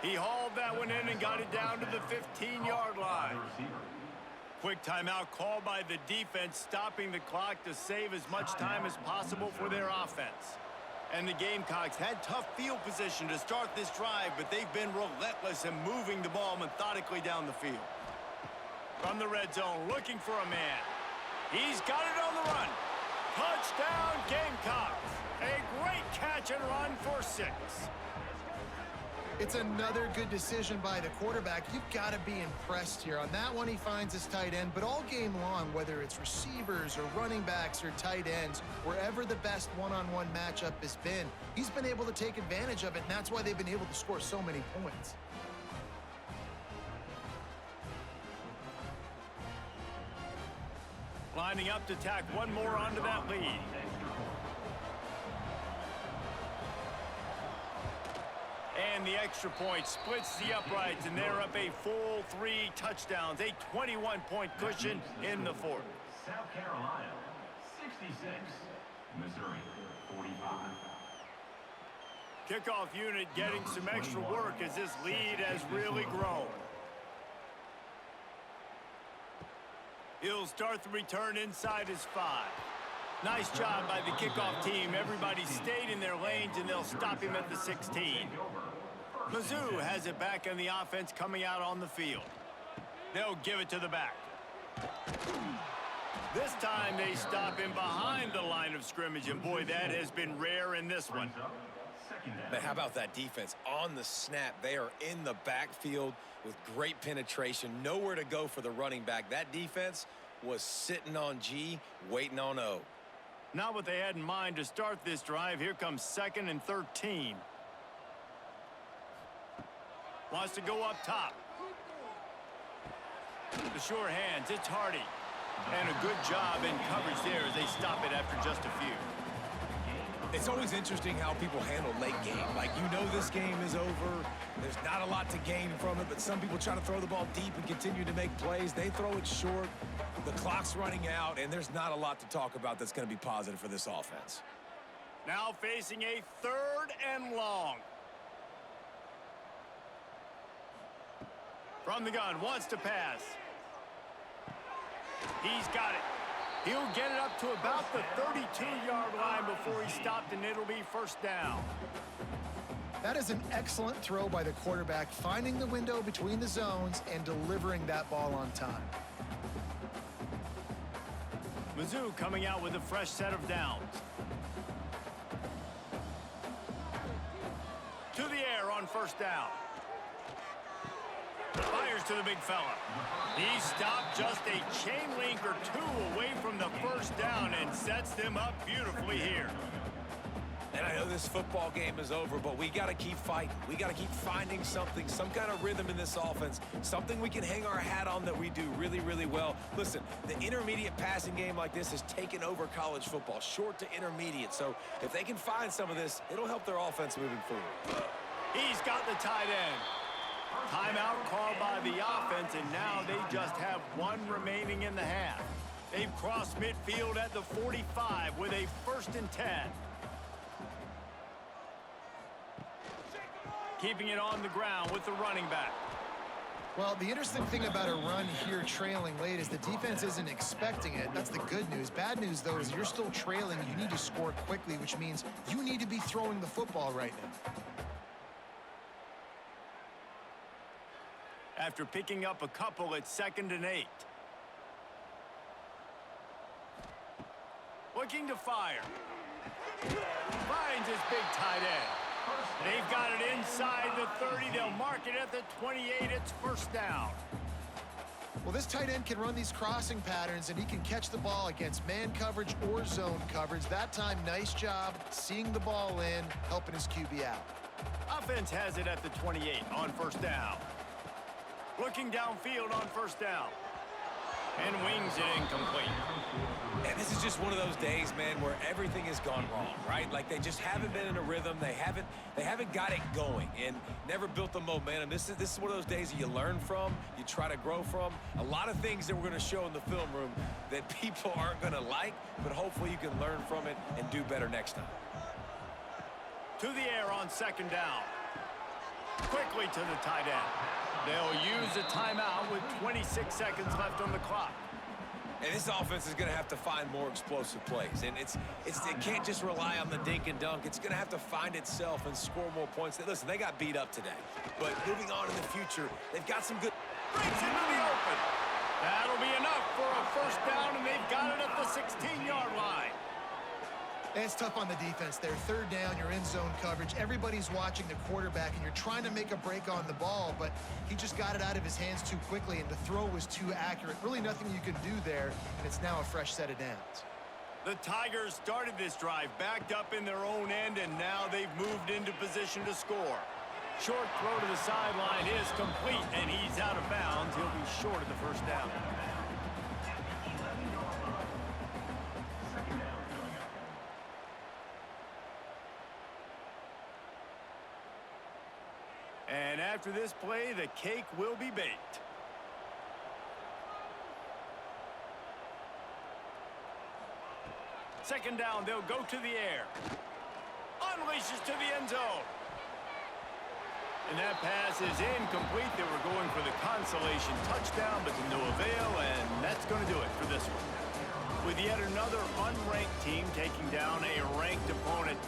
He hauled that one in and got it down to the 15-yard line. Quick timeout called by the defense, stopping the clock to save as much time as possible for their offense. And the Gamecocks had tough field position to start this drive, but they've been relentless in moving the ball methodically down the field. From the red zone, looking for a man. He's got it on the run. Touchdown, Gamecocks. A great catch and run for 6. It's another good decision by the quarterback. You've got to be impressed here. On that one, he finds his tight end, but all game long, whether it's receivers or running backs or tight ends, wherever the best one-on-one matchup has been, he's been able to take advantage of it, and that's why they've been able to score so many points. Lining up to tack one more onto that lead. And the extra point splits the uprights, and they're up a full 3 touchdowns, a 21-point cushion in the fourth. South Carolina, 66. Missouri, 45. Kickoff unit getting some extra work as this lead has really grown. He'll start the return inside his 5. Nice job by the kickoff team. Everybody stayed in their lanes, and they'll stop him at the 16. Mizzou has it back in the offense coming out on the field. They'll give it to the back. This time they stop him behind the line of scrimmage, and boy, that has been rare in this one. But how about that defense? On the snap, they are in the backfield with great penetration. Nowhere to go for the running back. That defense was sitting on G, waiting on O. Not what they had in mind to start this drive. Here comes 2nd and 13. Wants to go up top. The sure hands, it's Hardy. And a good job in coverage there as they stop it after just a few. It's always interesting how people handle late game. Like, you know this game is over. There's not a lot to gain from it, but some people try to throw the ball deep and continue to make plays. They throw it short. The clock's running out, and there's not a lot to talk about that's going to be positive for this offense. Now facing a 3rd and long. From the gun, wants to pass. He's got it. He'll get it up to about the 32-yard line before he stopped, and it'll be first down. That is an excellent throw by the quarterback, finding the window between the zones and delivering that ball on time. Mizzou coming out with a fresh set of downs. To the air on first down. Fires to the big fella. He stopped just a chain link or two away from the first down and sets them up beautifully here. And I know this football game is over, but we got to keep fighting. We got to keep finding something, some kind of rhythm in this offense, something we can hang our hat on that we do really, really well. Listen, the intermediate passing game like this has taken over college football, short to intermediate. So if they can find some of this, it'll help their offense moving forward. He's got the tight end. Timeout called by the offense, and now they just have one remaining in the half. They've crossed midfield at the 45 with a 1st and 10. Keeping it on the ground with the running back. Well, the interesting thing about a run here trailing late is the defense isn't expecting it. That's the good news. Bad news, though, is you're still trailing. You need to score quickly, which means you need to be throwing the football right now. After picking up a couple, it's 2nd and 8. Looking to fire. Finds his big tight end. They've got it inside the 30. They'll mark it at the 28. It's 1st down. Well, this tight end can run these crossing patterns, and he can catch the ball against man coverage or zone coverage. That time, nice job seeing the ball in, helping his QB out. Offense has it at the 28 on 1st down. Looking downfield on 1st down. And wings it incomplete. And this is just one of those days, man, where everything has gone wrong, right? Like they just haven't been in a rhythm. They haven't got it going and never built the momentum. This is one of those days that you learn from, you try to grow from. A lot of things that we're going to show in the film room that people aren't going to like, but hopefully you can learn from it and do better next time. To the air on 2nd down. Quickly to the tight end. They'll use a timeout with 26 seconds left on the clock. And this offense is going to have to find more explosive plays. And it can't just rely on the dink and dunk. It's going to have to find itself and score more points. Listen, they got beat up today. But moving on in the future, they've got some good... Brings into the open. That'll be enough for a 1st down, and they've got it at the 16-yard line. It's tough on the defense there. 3rd down, you're in zone coverage. Everybody's watching the quarterback, and you're trying to make a break on the ball, but he just got it out of his hands too quickly, and the throw was too accurate. Really nothing you can do there, and it's now a fresh set of downs. The Tigers started this drive backed up in their own end, and now they've moved into position to score. Short throw to the sideline is complete, and he's out of bounds. He'll be short of the 1st down. And after this play, the cake will be baked. Second down, they'll go to the air. Unleashes to the end zone. And that pass is incomplete. They were going for the consolation touchdown, but to no avail, and that's going to do it for this one. With yet another unranked team taking down a ranked opponent,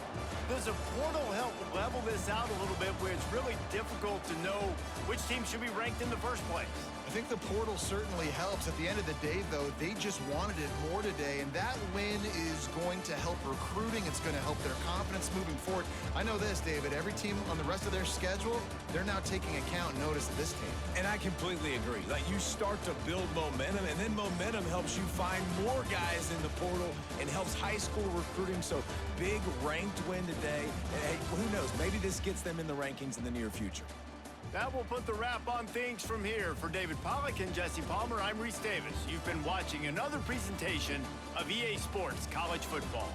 does a portal help level this out a little bit where it's really difficult to know which team should be ranked in the first place? I think the portal certainly helps. At the end of the day, though, they just wanted it more today, and that win is going to help recruiting. It's going to help their confidence moving forward. I know this, David, every team on the rest of their schedule, they're now taking account and notice of this team. And I completely agree. Like, you start to build momentum, and then momentum helps you find more guys in the portal and helps high school recruiting. So big ranked win today. And hey, who knows? Maybe this gets them in the rankings in the near future. That will put the wrap on things from here. For David Pollack and Jesse Palmer, I'm Reese Davis. You've been watching another presentation of EA Sports College Football.